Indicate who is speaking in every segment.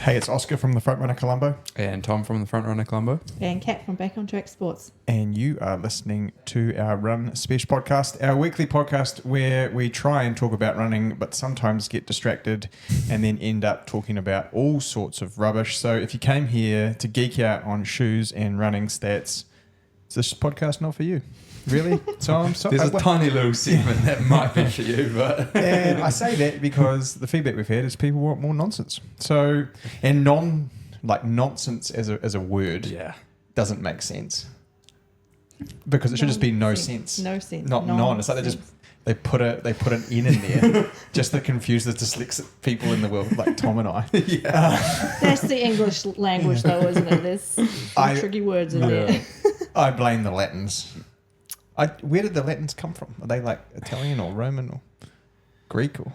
Speaker 1: Hey, it's Oska from the Frontrunner Colombo.
Speaker 2: And Tom from the Frontrunner Colombo.
Speaker 3: And Kat from Back on Track Sports.
Speaker 1: And you are listening to our Run Spesh podcast, our weekly podcast where we try and talk about running, but sometimes get distracted and then end up talking about all sorts of rubbish. So if you came here to geek out on shoes and running stats, is this podcast not for you? Really? So I'm sorry.
Speaker 2: There's a tiny little segment that might be for you, but
Speaker 1: And I say that because the feedback we've had is people want more nonsense. So, and nonsense as a word doesn't make sense. Because it should just be no sense.
Speaker 3: No sense.
Speaker 1: Not non. It's like they put an N in there just to confuse the dyslexic people in the world, like Tom and I.
Speaker 3: That's the English language though, isn't it? There's some tricky words in there.
Speaker 1: I blame the Latins. Where did the Latins come from? Are they like Italian or Roman or Greek or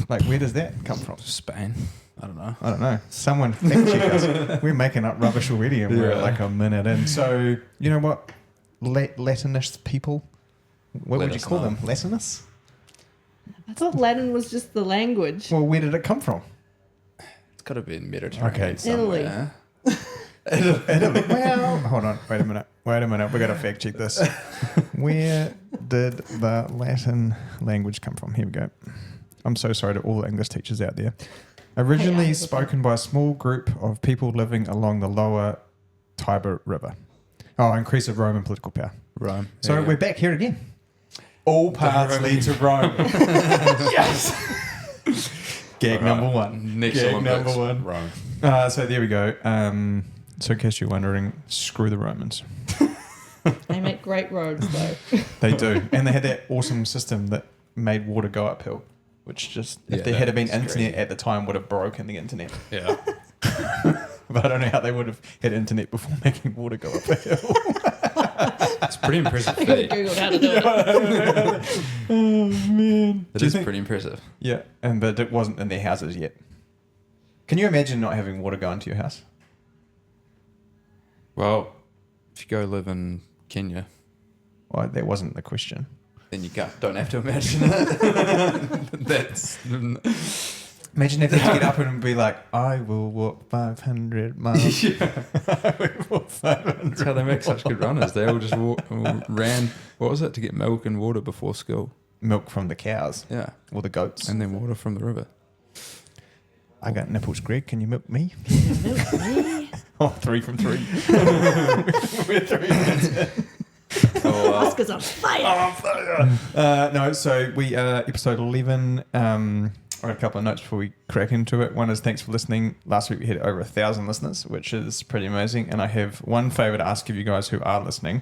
Speaker 1: like where does that come from?
Speaker 2: Spain. I don't know.
Speaker 1: Someone fact check us. We're making up rubbish already and we're like a minute in. So you know what? Latinist people. What would you call them? Latinists?
Speaker 3: I thought Latin was just the language.
Speaker 1: Well, where did it come from?
Speaker 2: It's got to be in Mediterranean.
Speaker 1: Okay,
Speaker 2: somewhere.
Speaker 1: Italy. Well, hold on. Wait a minute. We've got to fact check this. Where did the Latin language come from? Here we go. I'm so sorry to all the English teachers out there. Originally spoken by a small group of people living along the lower Tiber River. Oh, increase of Roman political power.
Speaker 2: Rome.
Speaker 1: So we're back here again. All paths lead to Rome. Yes. Gag number one.
Speaker 2: Next
Speaker 1: Gag
Speaker 2: Olympics,
Speaker 1: number one.
Speaker 2: Rome.
Speaker 1: So there we go. So in case you're wondering, screw the Romans.
Speaker 3: They make great roads though.
Speaker 1: They do. And they had that awesome system that made water go uphill, which just, if there had been internet at the time, would have broken the internet.
Speaker 2: Yeah.
Speaker 1: But I don't know how they would have had internet before making water go up a hill.
Speaker 2: It's pretty impressive.
Speaker 3: I could have Googled how to do it.
Speaker 1: Oh, man.
Speaker 2: It is pretty impressive.
Speaker 1: Yeah, but it wasn't in their houses yet. Can you imagine not having water go into your house?
Speaker 2: Well, if you go live in Kenya,
Speaker 1: Well, that wasn't the question.
Speaker 2: then you don't have to imagine it. That's
Speaker 1: Imagine if they get up and be like, I will walk 500 miles. I will walk 500
Speaker 2: That's how they make such good runners. They all just ran, what was it, to get milk and water before school.
Speaker 1: Milk from the cows.
Speaker 2: Yeah.
Speaker 1: Or the goats.
Speaker 2: And then water from the river.
Speaker 1: I got nipples, Greg. Can you milk me?
Speaker 3: Milk me.
Speaker 1: Oh, 3 from 3. We're 3 minutes in.
Speaker 3: Oscar's on fire.
Speaker 1: No, so we episode 11. I got a couple of notes before we crack into it. One is thanks for listening. Last week we had over 1,000 listeners, which is pretty amazing. And I have one favour to ask of you guys who are listening.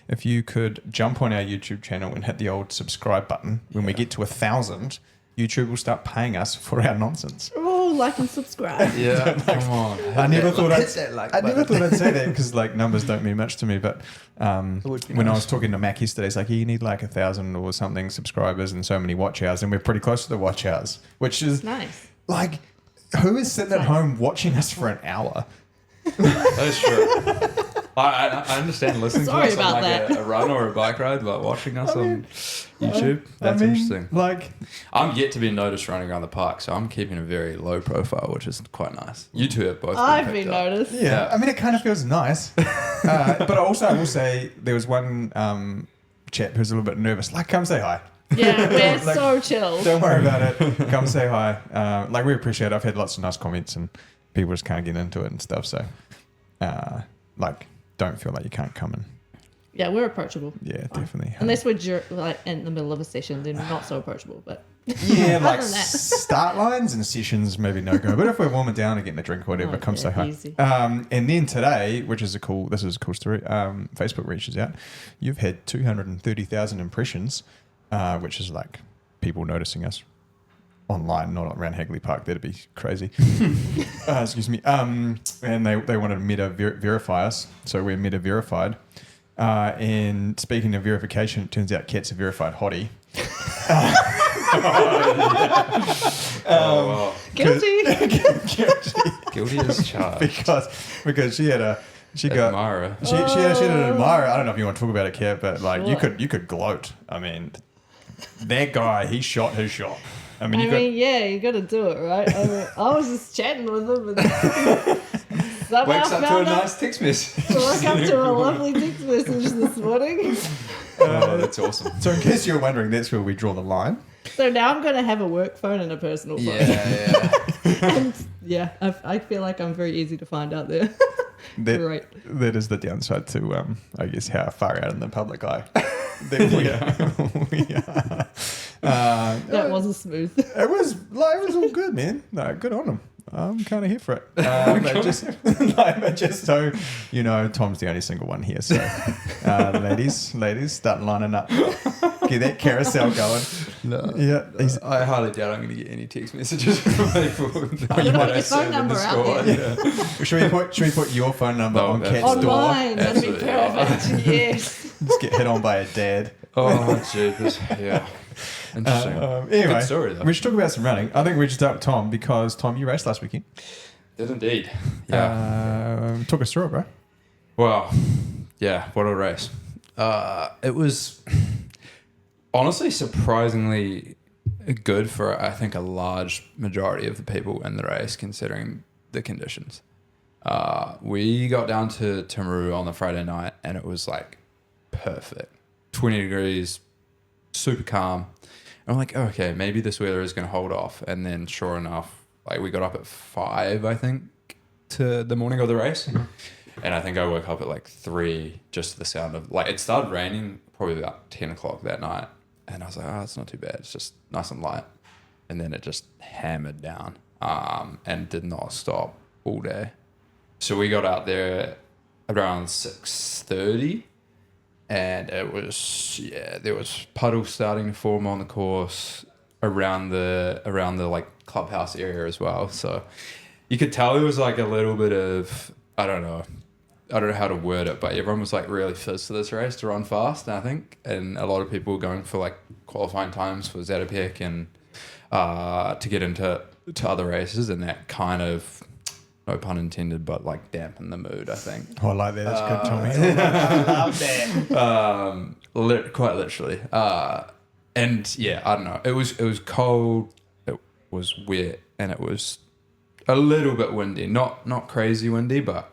Speaker 1: If you could jump on our YouTube channel and hit the old subscribe button. When we get to 1,000, YouTube will start paying us for our nonsense.
Speaker 3: Oh, like and subscribe.
Speaker 2: Yeah, come on.
Speaker 1: I never thought I'd say that because like numbers don't mean much to me. But when I was talking to Mac yesterday, it's like you need like 1,000 or something subscribers and so many watch hours, and we're pretty close to the watch hours, which is
Speaker 3: Nice.
Speaker 1: like who is sitting at home watching us for an hour?
Speaker 2: That's true. I understand listening
Speaker 3: Sorry
Speaker 2: to us on
Speaker 3: about
Speaker 2: like a run or a bike ride, but watching us on YouTube, that's interesting.
Speaker 1: Like,
Speaker 2: I'm yet to be noticed running around the park, so I'm keeping a very low profile, which is quite nice. You two have both
Speaker 3: I've
Speaker 2: been
Speaker 3: been
Speaker 2: picked up.
Speaker 3: noticed.
Speaker 1: yeah, I mean, it kind of feels nice. But also, I will say there was one chap who's a little bit nervous. Like, come say hi.
Speaker 3: Yeah, we're
Speaker 1: Like,
Speaker 3: so chill.
Speaker 1: Don't worry about it. Come say hi. Like, we appreciate it. I've had lots of nice comments and people just can't get into it and stuff. So, like, don't feel like you can't come in.
Speaker 3: Yeah, we're approachable.
Speaker 1: Yeah, definitely.
Speaker 3: Unless we're like in the middle of a session, then not so approachable. But
Speaker 1: Yeah, like
Speaker 3: than that.
Speaker 1: start lines and sessions, maybe no go. But if we're warming down and getting a drink or whatever, come say hi.
Speaker 3: Easy.
Speaker 1: And then today, this is a cool story. Facebook reaches out. You've had 230,000 impressions, which is like people noticing us online, not around Hagley Park. That'd be crazy. Excuse me. And they wanted to meta verify us, so we're meta verified. And speaking of verification, it turns out Kat's a verified hottie.
Speaker 3: Guilty.
Speaker 2: Guilty as charged.
Speaker 1: because she got
Speaker 2: Admirer.
Speaker 1: she had an admirer. I don't know if you want to talk about it, Kat, but like
Speaker 3: Sure.
Speaker 1: you could gloat. I mean, that guy, he shot his shot. I mean,
Speaker 3: you got to do it, right? I was just chatting with him and somehow
Speaker 2: Wakes up to a
Speaker 3: found
Speaker 2: nice text message.
Speaker 3: woke up to a lovely text message this morning.
Speaker 2: Oh, that's awesome.
Speaker 1: so in case you're wondering, that's where we draw the line.
Speaker 3: So now I'm going to have a work phone and a personal phone.
Speaker 2: Yeah.
Speaker 3: And I feel like I'm very easy to find out there. Right.
Speaker 1: That is the downside to, I guess, how far out in the public eye that we are.
Speaker 3: That wasn't smooth.
Speaker 1: It was all good, man. No, good on him. I'm kind of here for it. But just so you know, Tom's the only single one here. So, ladies, start lining up. Get that carousel going.
Speaker 2: No.
Speaker 1: Yeah.
Speaker 2: I highly doubt I'm going to get any text messages from people.
Speaker 3: You put your phone number out there.
Speaker 2: Yeah.
Speaker 1: Should we put your phone number on Kat's
Speaker 3: On
Speaker 1: door?
Speaker 3: mine. That'd be perfect. Yes.
Speaker 1: Just get hit on by a dad.
Speaker 2: Oh, jeepers. Yeah. Interesting.
Speaker 1: Anyway,
Speaker 2: good story, though.
Speaker 1: we should talk about some running. I think we should start with Tom because, Tom, you raced last weekend.
Speaker 2: Did indeed. Yeah.
Speaker 1: Talk us through it, bro.
Speaker 2: Well, yeah, what a race. It was honestly surprisingly good for, I think, a large majority of the people in the race, considering the conditions. We got down to Timaru on the Friday night, and it was like perfect. 20 degrees, super calm. And I'm like, okay, maybe this weather is going to hold off. And then sure enough, like we got up at 5, I think, to the morning of the race. And I think I woke up at like 3, just to the sound of, like, it started raining probably about 10 o'clock that night. And I was like, oh, it's not too bad. It's just nice and light. And then it just hammered down and did not stop all day. So we got out there around 6:30. And it was, there was puddles starting to form on the course around the like clubhouse area as well. So you could tell there was like a little bit of, I don't know how to word it, but everyone was like really fizzed to this race to run fast, I think. And a lot of people were going for like qualifying times for Zatopek and to get into other races, and that kind of, no pun intended, but like dampen the mood, I think.
Speaker 1: Oh, I like that. That's good, Tommy. I love that.
Speaker 2: Quite literally. And yeah, I don't know. It was cold. It was wet, and it was a little bit windy. Not crazy windy, but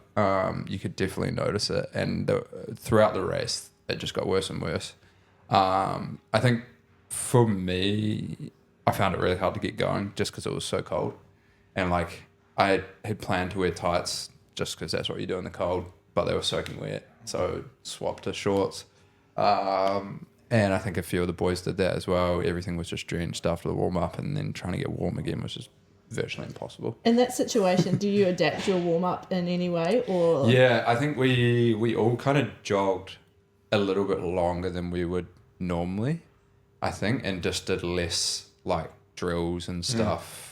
Speaker 2: you could definitely notice it. And throughout the race, it just got worse and worse. I think for me, I found it really hard to get going just because it was so cold, and like, I had planned to wear tights just because that's what you do in the cold, but they were soaking wet, so swapped to shorts. And I think a few of the boys did that as well. Everything was just drenched after the warm-up, and then trying to get warm again was just virtually impossible.
Speaker 3: In that situation, do you adapt your warm-up in any way? Or
Speaker 2: Yeah, I think we all kind of jogged a little bit longer than we would normally, I think, and just did less like drills and stuff.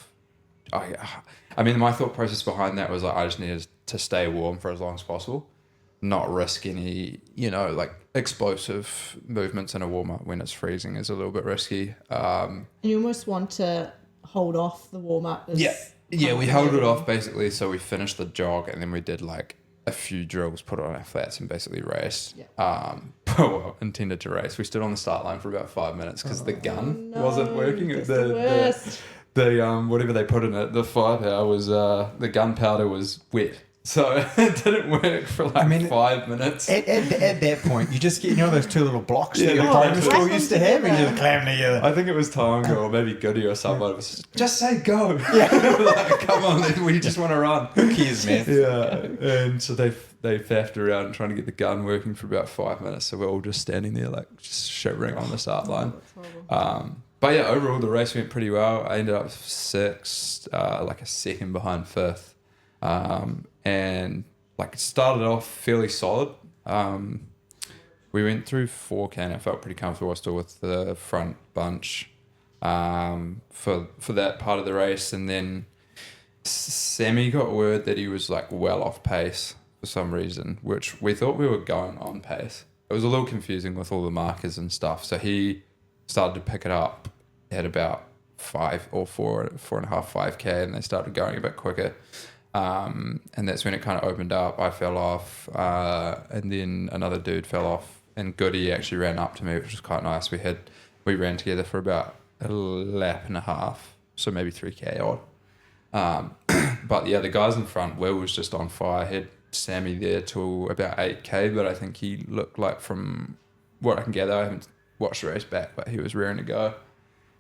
Speaker 2: I mean, my thought process behind that was like, I just needed to stay warm for as long as possible, not risk any, like explosive movements in a warm-up when it's freezing is a little bit risky.
Speaker 3: And you almost want to hold off the warm-up.
Speaker 2: Yeah, we held it off basically. So we finished the jog, and then we did like a few drills, put on our flats, and basically raced. Well, intended to race. We stood on the start line for about 5 minutes because the gun wasn't working.
Speaker 3: That's the worst.
Speaker 2: The whatever they put in it, the firepower was the gunpowder was wet, so it didn't work for like 5 minutes.
Speaker 1: At that point, you just get those two little blocks that your
Speaker 2: the
Speaker 1: primary
Speaker 2: blocks.
Speaker 1: school used to have, and you just clam together.
Speaker 2: I think it was Tonga or maybe Goody or someone. It was just say go. Like, come on, we just want to run.
Speaker 1: Who cares, man?
Speaker 2: Yeah, and so they faffed around trying to get the gun working for about 5 minutes. So we're all just standing there like just shivering on the start line. But yeah, overall the race went pretty well. I ended up 6th, like a second behind 5th, and like it started off fairly solid. We went through 4K and I felt pretty comfortable still with the front bunch for that part of the race, and then Sammy got word that he was like well off pace for some reason, which we thought we were going on pace. It was a little confusing with all the markers and stuff, so he started to pick it up at about 4.5, 5K, and they started going a bit quicker. And that's when it kind of opened up. I fell off, and then another dude fell off, and Goody actually ran up to me, which was quite nice. We ran together for about a lap and a half, so maybe 3K odd. But yeah, the guys in front, Will was just on fire. He had Sammy there till about 8K, but I think he looked like, from what I can gather, I haven't watched the race back, but he was raring to go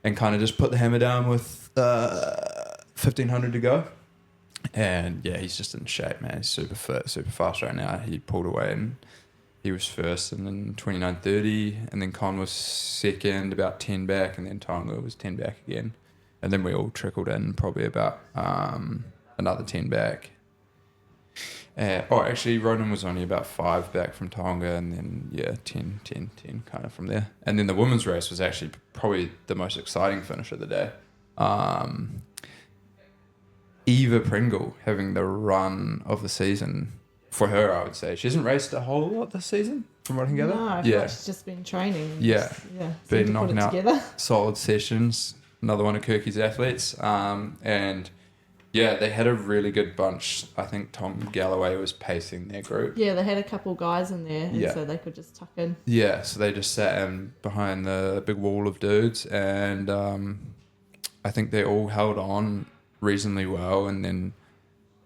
Speaker 2: and kind of just put the hammer down with 1,500 to go. And yeah, he's just in shape, man. He's super fit, super fast right now. He pulled away and he was first, and then 29:30, and then Con was second, about 10 back, and then Tonga was 10 back again. And then we all trickled in probably about another 10 back. Actually, Ronan was only about 5 back from Tonga, and then, 10 kind of from there. And then the women's race was actually probably the most exciting finish of the day. Eva Pringle having the run of the season for her, I would say. She hasn't raced a whole lot this season, from what I can gather.
Speaker 3: No, I feel like she's just been training.
Speaker 2: Yeah. Been knocking out
Speaker 3: together.
Speaker 2: Solid sessions. Another one of Kirky's athletes. And yeah, they had a really good bunch. I think Tom Galloway was pacing their group.
Speaker 3: Yeah, they had a couple guys in there, and so they could just tuck in.
Speaker 2: Yeah, so they just sat in behind the big wall of dudes, and I think they all held on reasonably well. And then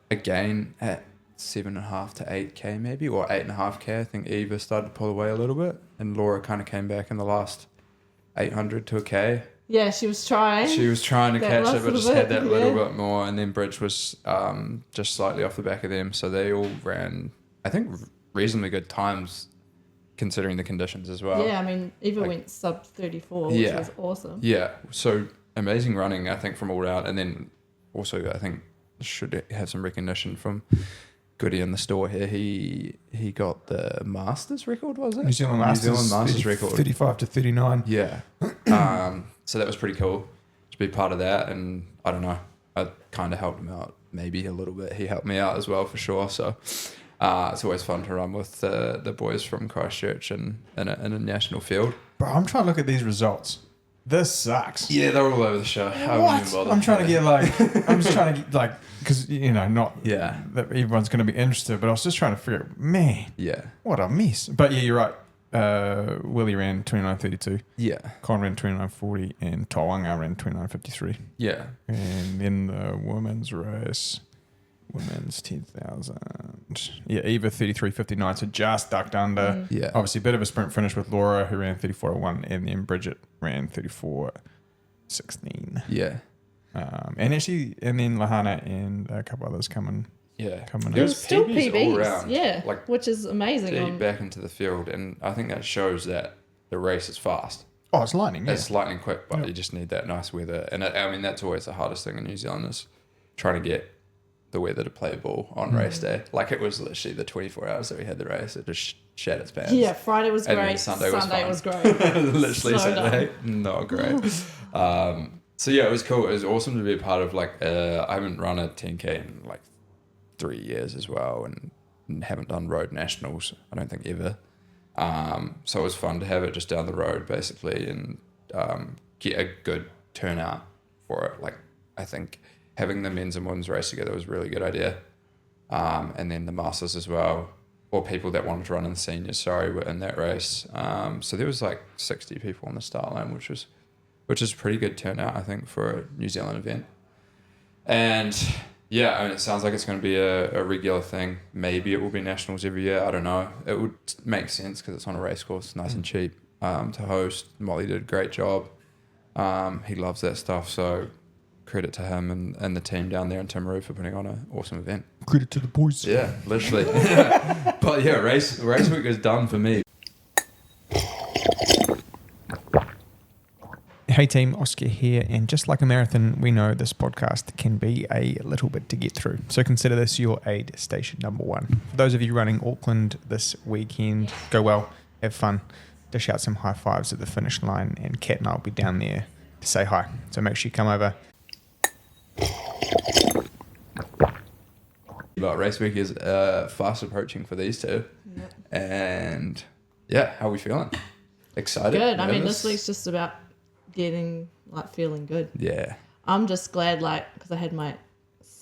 Speaker 2: again at 7.5 to 8K maybe, or 8.5K, I think Eva started to pull away a little bit, and Laura kind of came back in the last 800 to a K.
Speaker 3: Yeah, she was trying.
Speaker 2: She was trying to catch it, but just had that little bit more. And then Bridge was just slightly off the back of them. So they all ran, I think, reasonably good times considering the conditions as well.
Speaker 3: Yeah, I mean, Eva went sub 34, which was awesome.
Speaker 2: Yeah, so amazing running, I think, from all round. And then also, I think, should have some recognition from Goody in the store here. He got the Masters record, was it?
Speaker 1: New Zealand Masters record. 35 to 39.
Speaker 2: Yeah. So that was pretty cool to be part of that. And I don't know, I kind of helped him out maybe a little bit. He helped me out as well, for sure. So it's always fun to run with the boys from Christchurch and in a national field.
Speaker 1: Bro, I'm trying to look at these results. This sucks.
Speaker 2: Yeah, they're all over the show.
Speaker 1: What? I'm trying to get I'm just trying to get because, not that everyone's going to be interested, but I was just trying to figure out, man, what a mess. But yeah, you're right. Willie ran 29:32.
Speaker 2: Yeah.
Speaker 1: Con ran 29:40, and Taonga ran 29:53.
Speaker 2: Yeah.
Speaker 1: And then the women's race, women's 10,000. Yeah, Eva 33:59, so just ducked under.
Speaker 2: Yeah.
Speaker 1: Obviously, a bit of a sprint finish with Laura, who ran 34:01, and then Bridget ran 34:16.
Speaker 2: Yeah.
Speaker 1: And then Lahana and a couple others coming.
Speaker 2: Yeah.
Speaker 3: There was still PBs
Speaker 2: all around,
Speaker 3: which is amazing.
Speaker 2: Deep back into the field, and I think that shows that the race is fast.
Speaker 1: Oh, it's lightning. Yeah.
Speaker 2: It's lightning quick, but you just need that nice weather. And I mean, that's always the hardest thing in New Zealand, is trying to get the weather to play ball on race day. Like, it was literally the 24 hours that we had the race, it just shat its pants.
Speaker 3: Yeah, Friday was
Speaker 2: and
Speaker 3: great.
Speaker 2: Sunday
Speaker 3: was great.
Speaker 2: Literally
Speaker 3: So
Speaker 2: Saturday, not great. So yeah, it was cool. It was awesome to be a part of. I haven't run a 10K in 3 years as well, and haven't done road nationals, I don't think, ever. So it was fun to have it just down the road, basically, and get a good turnout for it. I think having the men's and women's race together was a really good idea. And then the Masters as well, or people that wanted to run in the seniors, were in that race. So there was 60 people on the start line, which is a pretty good turnout, I think, for a New Zealand event. And yeah, I mean, it sounds like it's going to be a regular thing. Maybe it will be nationals every year. I don't know. It would make sense because it's on a race course, nice and cheap to host. Molly did a great job. He loves that stuff. So credit to him and the team down there in Timaru for putting on an awesome event.
Speaker 1: Credit to the boys.
Speaker 2: Yeah, literally. But yeah, race week is done for me.
Speaker 1: Hey team, Oska here, and just like a marathon, we know this podcast can be a little bit to get through. So consider this your aid station number 1. For those of you running Auckland this weekend, go well, have fun, dish out some high fives at the finish line, and Kat and I will be down there to say hi. So make sure you come over.
Speaker 2: But race week is fast approaching for these two.
Speaker 3: Yep.
Speaker 2: And yeah, how are we feeling? Excited?
Speaker 3: Good.
Speaker 2: Nervous?
Speaker 3: I mean, this week's just about feeling good.
Speaker 2: Yeah.
Speaker 3: I'm just glad, because I had my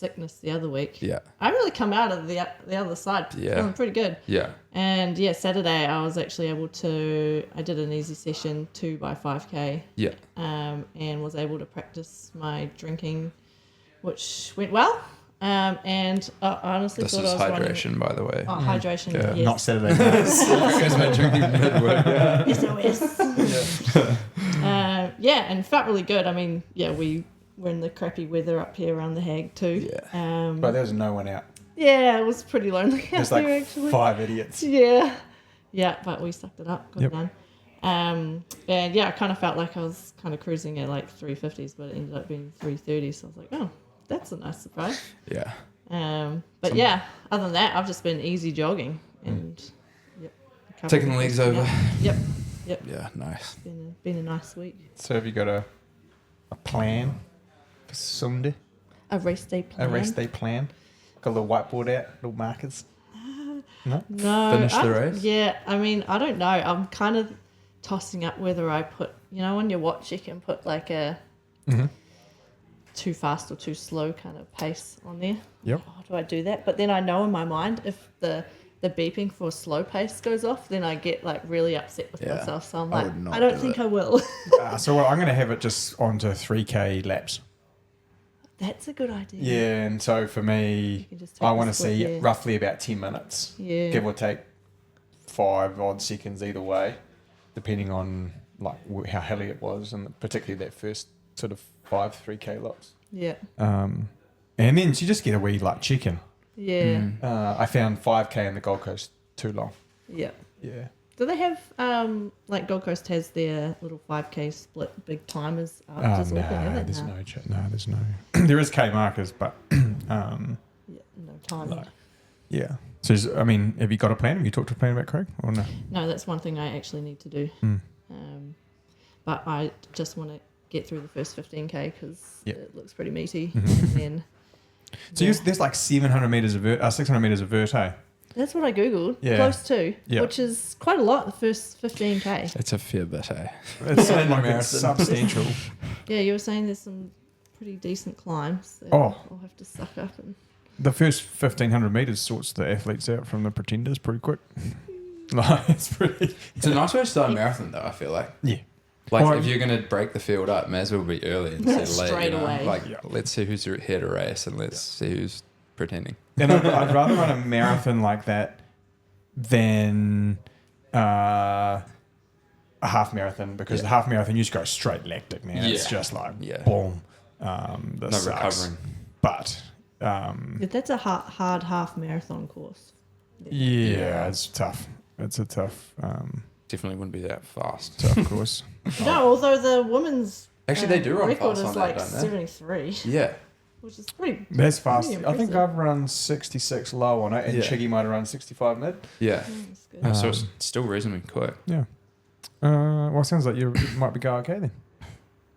Speaker 3: sickness the other week.
Speaker 2: Yeah.
Speaker 3: I really come out of the other side feeling pretty good.
Speaker 2: Yeah.
Speaker 3: And Saturday I was actually able to, I did an easy session 2 by 5K.
Speaker 2: Yeah.
Speaker 3: And was able to practice my drinking, which went well. And I honestly
Speaker 2: This
Speaker 3: thought
Speaker 2: is
Speaker 3: I was
Speaker 2: hydration,
Speaker 3: running,
Speaker 2: by the way.
Speaker 3: Oh, hydration,
Speaker 2: Yeah.
Speaker 3: yes.
Speaker 1: Not Saturday nights.
Speaker 2: Because my drinking mid-work.
Speaker 3: SOS. And it felt really good. I mean, we were in the crappy weather up here around the Hag too.
Speaker 2: Yeah.
Speaker 1: But there was no one out.
Speaker 3: Yeah, it was pretty lonely out
Speaker 1: There's
Speaker 3: there
Speaker 1: like
Speaker 3: actually.
Speaker 1: 5 idiots.
Speaker 3: Yeah, but we sucked it up, got
Speaker 1: Yep.
Speaker 3: it done. And I kind of felt like I was kind of cruising at like 350s, but it ended up being 330s. So I was like, oh, that's a nice surprise.
Speaker 2: Yeah.
Speaker 3: But other than that, I've just been easy jogging and
Speaker 2: Taking the legs over.
Speaker 3: Yep.
Speaker 2: Yeah, nice.
Speaker 3: Been a nice week.
Speaker 1: So have you got a plan for Sunday?
Speaker 3: A race day plan.
Speaker 1: A race day plan? Got a little whiteboard out, little markers? No?
Speaker 3: No.
Speaker 2: Finish the race?
Speaker 3: Yeah, I mean, I don't know. I'm kind of tossing up whether I put, on your watch you can put like a too fast or too slow kind of pace on there.
Speaker 1: Yep.
Speaker 3: Oh, do I do that? But then I know in my mind if the beeping for slow pace goes off, then I get like really upset with myself. So I'm
Speaker 2: I
Speaker 3: like,
Speaker 2: would not
Speaker 3: I don't
Speaker 2: do
Speaker 3: think
Speaker 2: it.
Speaker 3: I will.
Speaker 1: So I'm going to have it just onto 3K laps.
Speaker 3: That's a good idea.
Speaker 1: Yeah, and so for me,
Speaker 3: can just take
Speaker 1: I
Speaker 3: the
Speaker 1: want to
Speaker 3: split,
Speaker 1: see roughly about 10 minutes.
Speaker 3: Yeah.
Speaker 1: Give or take 5 odd seconds either way, depending on like how hilly it was, and particularly that first sort of 5 3K lots.
Speaker 3: Yeah.
Speaker 1: And then you just get a wee like chicken.
Speaker 3: Yeah.
Speaker 1: I found 5K in the Gold Coast too long.
Speaker 3: Yeah.
Speaker 1: Yeah.
Speaker 3: Do they have like Gold Coast has their little 5K split big timers after
Speaker 1: No,
Speaker 3: Auckland, have
Speaker 1: there's
Speaker 3: they?
Speaker 1: no, there's no. There is K markers, but
Speaker 3: Yeah, no time.
Speaker 1: no. Yeah. So have you got a plan? Have you talked to a plan about Craig or no?
Speaker 3: No, that's one thing I actually need to do. But I just want to get through the first 15K because it looks pretty meaty. And then,
Speaker 1: So there's like 700 meters of 600 meters of vert, eh?
Speaker 3: that's what I googled.
Speaker 1: Yeah.
Speaker 3: Close to,
Speaker 1: Yeah.
Speaker 3: which is quite a lot. The first 15K.
Speaker 2: It's a fair bit, eh?
Speaker 1: It's
Speaker 2: Yeah.
Speaker 1: like
Speaker 2: Marathon.
Speaker 1: it's substantial.
Speaker 3: Yeah, you were saying there's some pretty decent climbs. That
Speaker 1: Oh.
Speaker 3: I'll have to suck up and.
Speaker 1: The first 1,500 meters sorts the athletes out from the pretenders pretty quick. Like, it's pretty.
Speaker 2: It's a nice way to start a marathon, though, I feel like.
Speaker 1: Yeah.
Speaker 2: Like,
Speaker 1: Well,
Speaker 2: if you're going to break the field up, may as well be early instead of late.
Speaker 3: Straight away.
Speaker 2: Like, let's see who's here to race and let's see who's pretending.
Speaker 1: And I'd rather run a marathon like that than a half marathon, because the half marathon you just go straight lactic, man. It's just like boom.
Speaker 2: No recovering.
Speaker 1: But
Speaker 3: That's a hard half marathon course.
Speaker 1: yeah, it's tough. It's a tough
Speaker 2: Definitely wouldn't be that fast.
Speaker 1: tough course.
Speaker 3: No, although the women's
Speaker 2: Actually, they do run
Speaker 3: record
Speaker 2: fast
Speaker 3: is
Speaker 2: on
Speaker 3: like
Speaker 2: that, don't they?
Speaker 3: 73,
Speaker 2: Yeah.
Speaker 3: which is pretty.
Speaker 1: That's fast.
Speaker 3: Pretty
Speaker 1: I think
Speaker 3: impressive.
Speaker 1: I've run 66 low on it, and Chiggy might have run 65 mid.
Speaker 2: Yeah.
Speaker 3: That's good.
Speaker 2: So it's still reasonably quick.
Speaker 1: Yeah. Well, it sounds like you might be going okay then.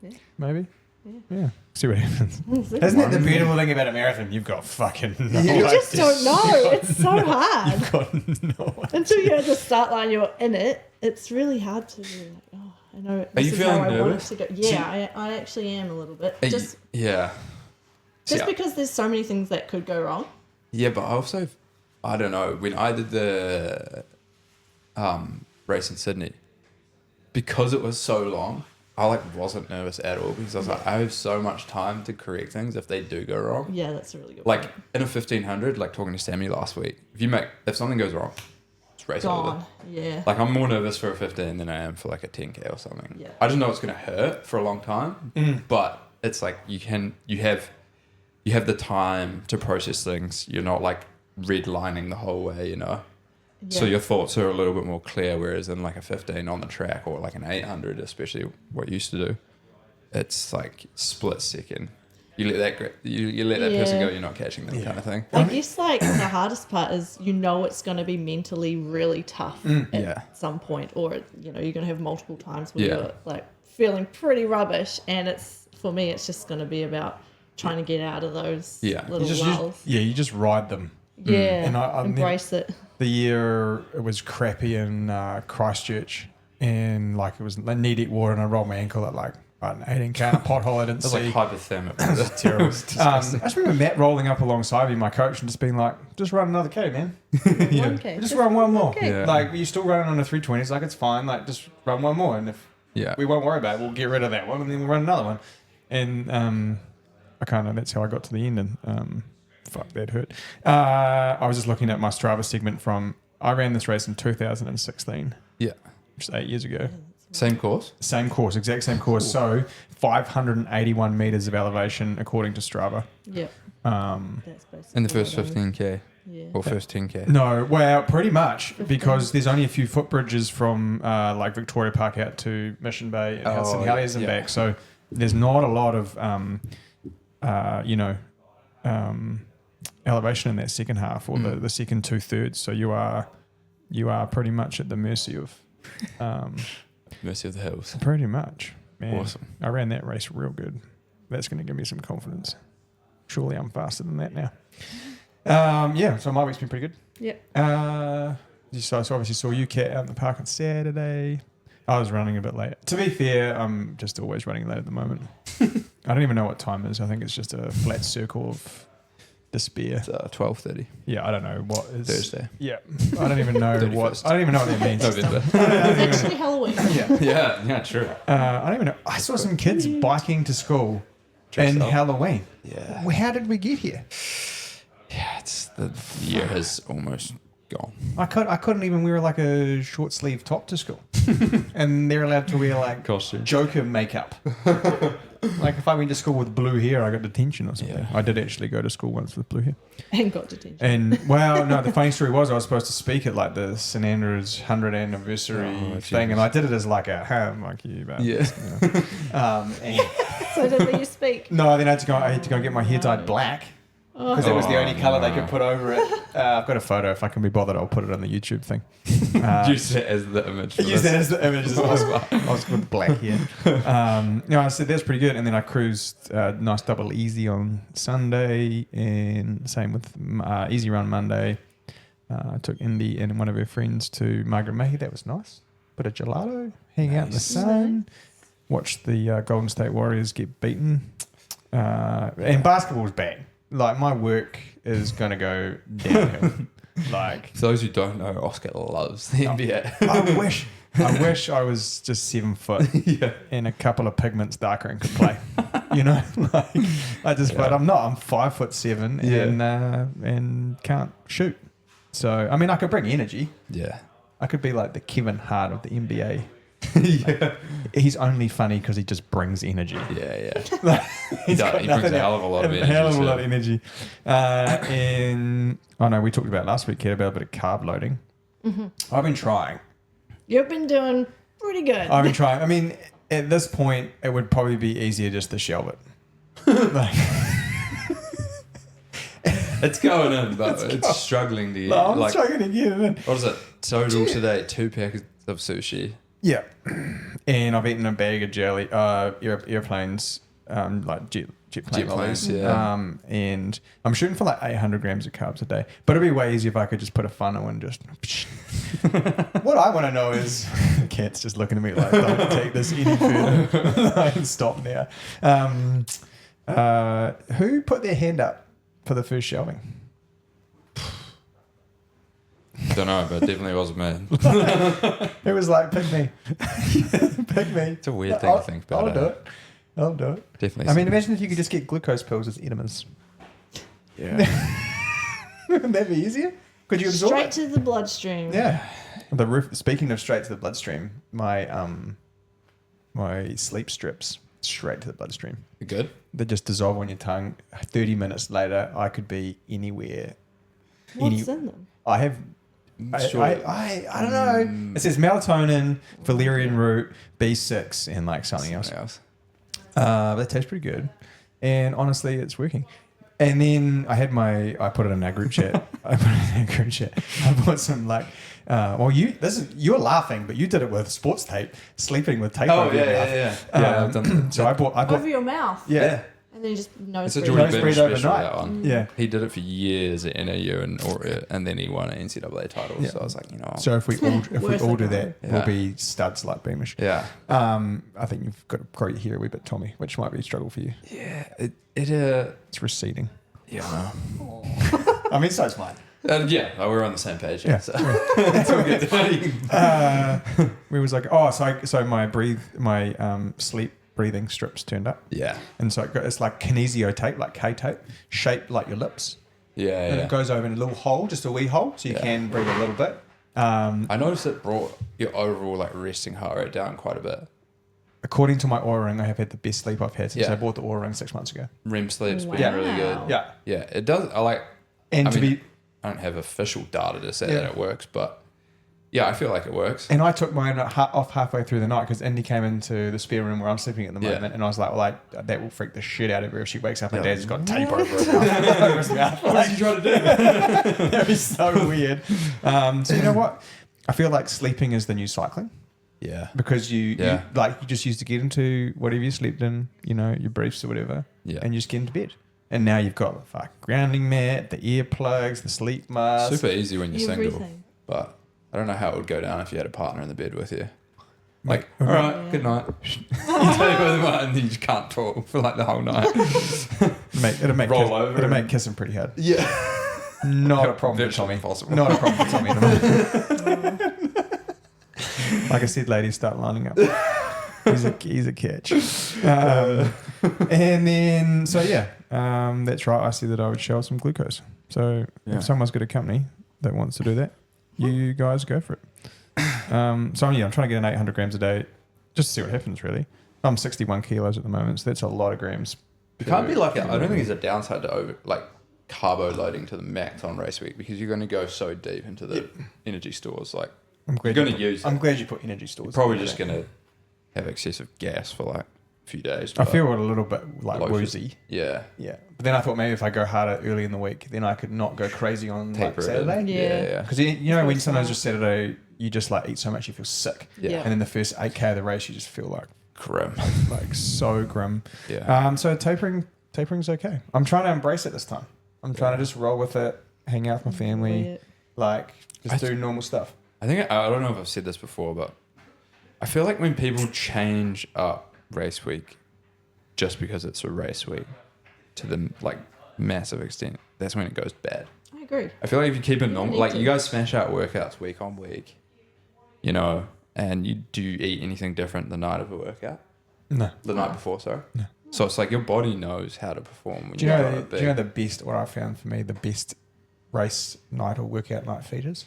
Speaker 3: Yeah.
Speaker 1: Maybe.
Speaker 3: Yeah.
Speaker 1: Yeah. See what happens.
Speaker 3: See.
Speaker 1: Isn't it the beautiful thing about a marathon? You've got fucking no
Speaker 3: You just
Speaker 1: idea.
Speaker 3: don't know. It's so hard.
Speaker 1: You've got no idea.
Speaker 3: Until you're at the start line, you're in it. It's really hard to be like, oh, I know. This
Speaker 2: you
Speaker 3: is
Speaker 2: feeling
Speaker 3: how I want it
Speaker 2: nervous?
Speaker 3: to go. Yeah, I actually am a little bit. Just
Speaker 2: Yeah.
Speaker 3: because there's so many things that could go wrong.
Speaker 2: Yeah, but also, I don't know, when I did the race in Sydney, because it was so long, I wasn't nervous at all, because I was like, I have so much time to correct things if they do go wrong.
Speaker 3: Yeah, that's a really good
Speaker 2: Like
Speaker 3: point.
Speaker 2: in a 1500, like talking to Sammy last week, if something goes wrong, it's race over.
Speaker 3: Gone. Yeah.
Speaker 2: Like I'm more nervous for a 15 than I am for like a 10K or something.
Speaker 3: Yeah.
Speaker 2: I just know it's gonna hurt for a long time, but it's like you have the time to process things. You're not like redlining the whole way, you know. So
Speaker 3: Yeah.
Speaker 2: your thoughts are a little bit more clear. Whereas in like a 15 on the track or like an 800, especially what you used to do, it's like split second. You let that person go, you're not catching them, kind of thing.
Speaker 3: I guess like the hardest part is it's going to be mentally really tough at some point, or you're going to have multiple times where you're like feeling pretty rubbish, and for me it's just going to be about trying to get out of those little lulls.
Speaker 1: You just ride them.
Speaker 3: Yeah,
Speaker 1: And I
Speaker 3: embrace it.
Speaker 1: The year it was crappy in Christchurch, and like it was knee deep water, and I rolled my ankle at like an 18K in a pothole I didn't
Speaker 2: That's
Speaker 1: see.
Speaker 2: like hypothermic.
Speaker 1: It's terrible. I just remember Matt rolling up alongside me, my coach, and just being like, just run another K, man.
Speaker 3: 1K.
Speaker 1: Just run one more.
Speaker 3: Okay.
Speaker 2: Yeah.
Speaker 1: Like, you're still running on a 320. It's like, it's fine. Like, just run one more. And if we won't worry about it, we'll get rid of that one and then we'll run another one. And that's how I got to the end. And fuck, that hurt. I was just looking at my Strava segment I ran this race in 2016.
Speaker 2: Yeah.
Speaker 1: Which is 8 years ago.
Speaker 2: Same course?
Speaker 1: Same course, exact same course. So 581 meters of elevation according to Strava.
Speaker 3: Yep. That's basically
Speaker 2: In the first
Speaker 3: what I was-
Speaker 2: 15K
Speaker 3: Yeah.
Speaker 2: or first 10K?
Speaker 1: No, well, pretty much because there's only a few footbridges from like Victoria Park out to Mission Bay and St Heliers and back. So there's not a lot of elevation in that second half or the second 2/3. So you are pretty much at the mercy of
Speaker 2: Mercy of the Hills.
Speaker 1: pretty much. Man,
Speaker 2: Awesome.
Speaker 1: I ran that race real good. That's going to give me some confidence. Surely I'm faster than that now. So my week's been pretty good.
Speaker 3: Yep.
Speaker 1: So I obviously saw you, Kat, out in the park on Saturday. I was running a bit late. To be fair, I'm just always running late at the moment. I don't even know what time it is. I think it's just a flat circle of despair.
Speaker 2: It's 12:30
Speaker 1: Yeah, I don't know what is
Speaker 2: Thursday.
Speaker 1: Yeah, I don't even know
Speaker 2: 31st.
Speaker 1: I don't even know what that means.
Speaker 2: November.
Speaker 3: It's actually Halloween.
Speaker 2: yeah, true.
Speaker 1: I don't even know. I saw some kids biking to school
Speaker 2: Dressed
Speaker 1: in
Speaker 2: up.
Speaker 1: Halloween.
Speaker 2: Yeah.
Speaker 1: Well, how did we get here?
Speaker 2: Yeah, the year has almost gone.
Speaker 1: I couldn't even wear like a short sleeve top to school, and they're allowed to wear like
Speaker 2: Costume.
Speaker 1: Joker makeup. Like if I went to school with blue hair, I got detention or something.
Speaker 2: Yeah.
Speaker 1: I did actually go to school once with blue hair.
Speaker 3: And got detention.
Speaker 1: And well, no, the funny story was I was supposed to speak at like the St Andrews 100th anniversary thing, and I did it as like a like you, but
Speaker 2: Yeah.
Speaker 1: and
Speaker 3: So did you speak?
Speaker 1: no, then I had to go get my hair dyed black. Because it was the only colour they could put over it. I've got a photo. If I can be bothered, I'll put it on the YouTube thing.
Speaker 2: Use it as the image.
Speaker 1: Use that as the image. I was with black hair. I said that's pretty good. And then I cruised nice double easy on Sunday, and same with easy run Monday. I took Indy and one of her friends to Margaret Mahy. That was nice. Bit of gelato, hang out in the sun, watch the Golden State Warriors get beaten. And basketball's back. Like my work is gonna go downhill. Like
Speaker 2: For those who don't know, Oska loves the NBA.
Speaker 1: I wish I was just 7 foot and a couple of pigments darker and could play. But I'm not. I'm 5'7" and can't shoot. So I mean, I could bring energy.
Speaker 2: Yeah.
Speaker 1: I could be like the Kevin Hart of the NBA. He's only funny because he just brings energy.
Speaker 2: Yeah.
Speaker 1: He
Speaker 2: brings a hell of a lot of energy.
Speaker 1: hell of a lot of energy. And we talked about last week, Kate, about a bit of carb loading. Mm-hmm. I've been trying.
Speaker 3: You've been doing pretty good.
Speaker 1: I've been trying. I mean, at this point, it would probably be easier just to shelve it.
Speaker 2: It's going in, but it's struggling to get.
Speaker 1: I'm struggling to get it in.
Speaker 2: What is it? Total today, 2 packets of sushi.
Speaker 1: Yeah. And I've eaten a bag of jelly, airplanes, like jet plane lollies.
Speaker 2: Yeah.
Speaker 1: And I'm shooting for like 800 grams of carbs a day. But it'd be way easier if I could just put a funnel and just... What I want to know is... Kat's just looking at me like, don't take this any further. Stop now. Who put their hand up for the first shelving?
Speaker 2: Don't know, but it definitely wasn't me.
Speaker 1: It was like, pick me. Pick me.
Speaker 2: It's a weird thing to think about.
Speaker 1: I'll do it.
Speaker 2: Definitely.
Speaker 1: I mean, imagine if you could just get glucose pills as enemas.
Speaker 2: Yeah.
Speaker 1: Wouldn't that be easier? Could you absorb
Speaker 3: Straight
Speaker 1: it?
Speaker 3: to the bloodstream.
Speaker 1: Yeah. Speaking of straight to the bloodstream, my sleep strips straight to the bloodstream.
Speaker 2: Good.
Speaker 1: They just dissolve on your tongue. 30 minutes later, I could be anywhere.
Speaker 3: What's in them?
Speaker 1: I have... I don't know. It says melatonin, valerian root, B6, and like something else. But it tastes pretty good. And honestly, it's working. And then I put it in our group chat. I bought some like, you're laughing, but you did it with sports tape, sleeping with tape over your mouth.
Speaker 2: Yeah, I've done that.
Speaker 1: So I bought
Speaker 3: Over your mouth.
Speaker 1: Yeah.
Speaker 3: And then you just nose
Speaker 2: It's a
Speaker 3: breathe.
Speaker 2: Jordan
Speaker 1: Nose
Speaker 2: Bench
Speaker 1: breathe
Speaker 2: special,
Speaker 1: overnight.
Speaker 2: that one.
Speaker 1: Yeah.
Speaker 2: He did it for years at NAU and then he won an NCAA title.
Speaker 1: Yeah.
Speaker 2: So I was like,
Speaker 1: So if we all do that,
Speaker 2: Yeah.
Speaker 1: we'll be studs like Beamish.
Speaker 2: yeah.
Speaker 1: I think you've got to grow your hair a wee bit, Tommy, which might be a struggle for you.
Speaker 2: Yeah.
Speaker 1: It's receding.
Speaker 2: Yeah.
Speaker 1: I mean, so's mine.
Speaker 2: Yeah, we're on the same page.
Speaker 1: Yeah.
Speaker 2: So. It's all good.
Speaker 1: We was like, so my sleep breathing strips turned up,
Speaker 2: Yeah.
Speaker 1: and so it's like kinesio tape, like K tape, shaped like your lips,
Speaker 2: Yeah.
Speaker 1: and it goes over in a little hole, just a wee hole, so you can breathe a little bit.
Speaker 2: I noticed it brought your overall like resting heart rate down quite a bit.
Speaker 1: According to my Oura Ring, I have had the best sleep I've had since
Speaker 2: Yeah.
Speaker 1: I bought the Oura Ring 6 months ago.
Speaker 2: REM sleep's been
Speaker 3: Wow.
Speaker 2: really good.
Speaker 1: Yeah,
Speaker 2: Yeah, it does.
Speaker 1: and
Speaker 2: I
Speaker 1: to
Speaker 2: mean,
Speaker 1: be,
Speaker 2: I don't have official data to say
Speaker 1: Yeah.
Speaker 2: that it works, but yeah, I feel like it works.
Speaker 1: and I took mine off halfway through the night because Indy came into the spare room where I'm sleeping at the
Speaker 2: Yeah.
Speaker 1: moment, and I was like, well, that will freak the shit out of her if she wakes up and
Speaker 2: Yeah.
Speaker 1: Dad's got tape over his mouth. Over his mouth.
Speaker 2: What did you try to do?
Speaker 1: That'd be so weird. So you know what? I feel like sleeping is the new cycling
Speaker 2: Yeah.
Speaker 1: because you
Speaker 2: Yeah.
Speaker 1: just used to get into whatever you slept in, your briefs or whatever,
Speaker 2: Yeah.
Speaker 1: and you just get into bed. And now you've got the fucking grounding mat, the earplugs, the sleep mask.
Speaker 2: Super easy when you're single,
Speaker 3: Everything.
Speaker 2: but I don't know how it would go down if you had a partner in the bed with you.
Speaker 1: Like,
Speaker 2: All right,
Speaker 3: Yeah.
Speaker 2: good night. You take over the night and then you just can't talk for like the whole night.
Speaker 1: it'll make
Speaker 2: Roll over
Speaker 1: It'll make
Speaker 2: and-
Speaker 1: kissing pretty hard.
Speaker 2: Yeah.
Speaker 1: Not a problem for
Speaker 2: Virtually
Speaker 1: Tommy.
Speaker 2: impossible.
Speaker 1: Not a problem for Tommy. at the moment. Like I said, ladies, start lining up. He's a catch. And then, that's right. I said that I would show some glucose. So
Speaker 2: Yeah.
Speaker 1: if someone's got a company that wants to do that, you guys go for it. I'm trying to get in 800 grams a day just to see what happens, really. I'm 61 kilos at the moment, so that's a lot of grams.
Speaker 2: It can't be like I don't think there's a downside to carbo loading to the max on race week because you're going to go so deep into the energy stores. Like
Speaker 1: I'm glad
Speaker 2: you're going to use.
Speaker 1: I'm glad you put energy stores.
Speaker 2: You're probably
Speaker 1: in
Speaker 2: just
Speaker 1: there.
Speaker 2: going to have excessive gas for like a few days.
Speaker 1: I
Speaker 2: but
Speaker 1: feel a little bit like
Speaker 2: low
Speaker 1: woozy.
Speaker 2: Yeah.
Speaker 1: Yeah, but then I thought maybe if I go harder early in the week, then I could not go crazy on like
Speaker 2: Taper it.
Speaker 1: Saturday.
Speaker 3: Yeah.
Speaker 1: Because when
Speaker 3: That's
Speaker 1: sometimes
Speaker 3: smart.
Speaker 1: just Saturday you just like eat so much you feel sick,
Speaker 2: Yeah.
Speaker 3: Yeah.
Speaker 1: and then the first 8K of the race you just feel like
Speaker 2: Grim.
Speaker 1: so grim.
Speaker 2: Yeah.
Speaker 1: So tapering's okay. I'm trying to embrace it this time. I'm trying to just roll with it, hang out with my family, just do normal stuff.
Speaker 2: I don't know if I've said this before, but I feel like when people change up race week just because it's a race week to the massive extent, that's when it goes bad.
Speaker 3: I agree.
Speaker 2: I feel like if you keep it normal,
Speaker 3: need
Speaker 2: like
Speaker 3: to.
Speaker 2: you guys smash out workouts week on week, and you do eat anything different the night of a workout,
Speaker 1: No.
Speaker 2: the night before, sorry. No. So it's like your body knows how to perform when
Speaker 1: Do you know?
Speaker 2: go
Speaker 1: Do you know the best? What I found for me, the best race night or workout night feed is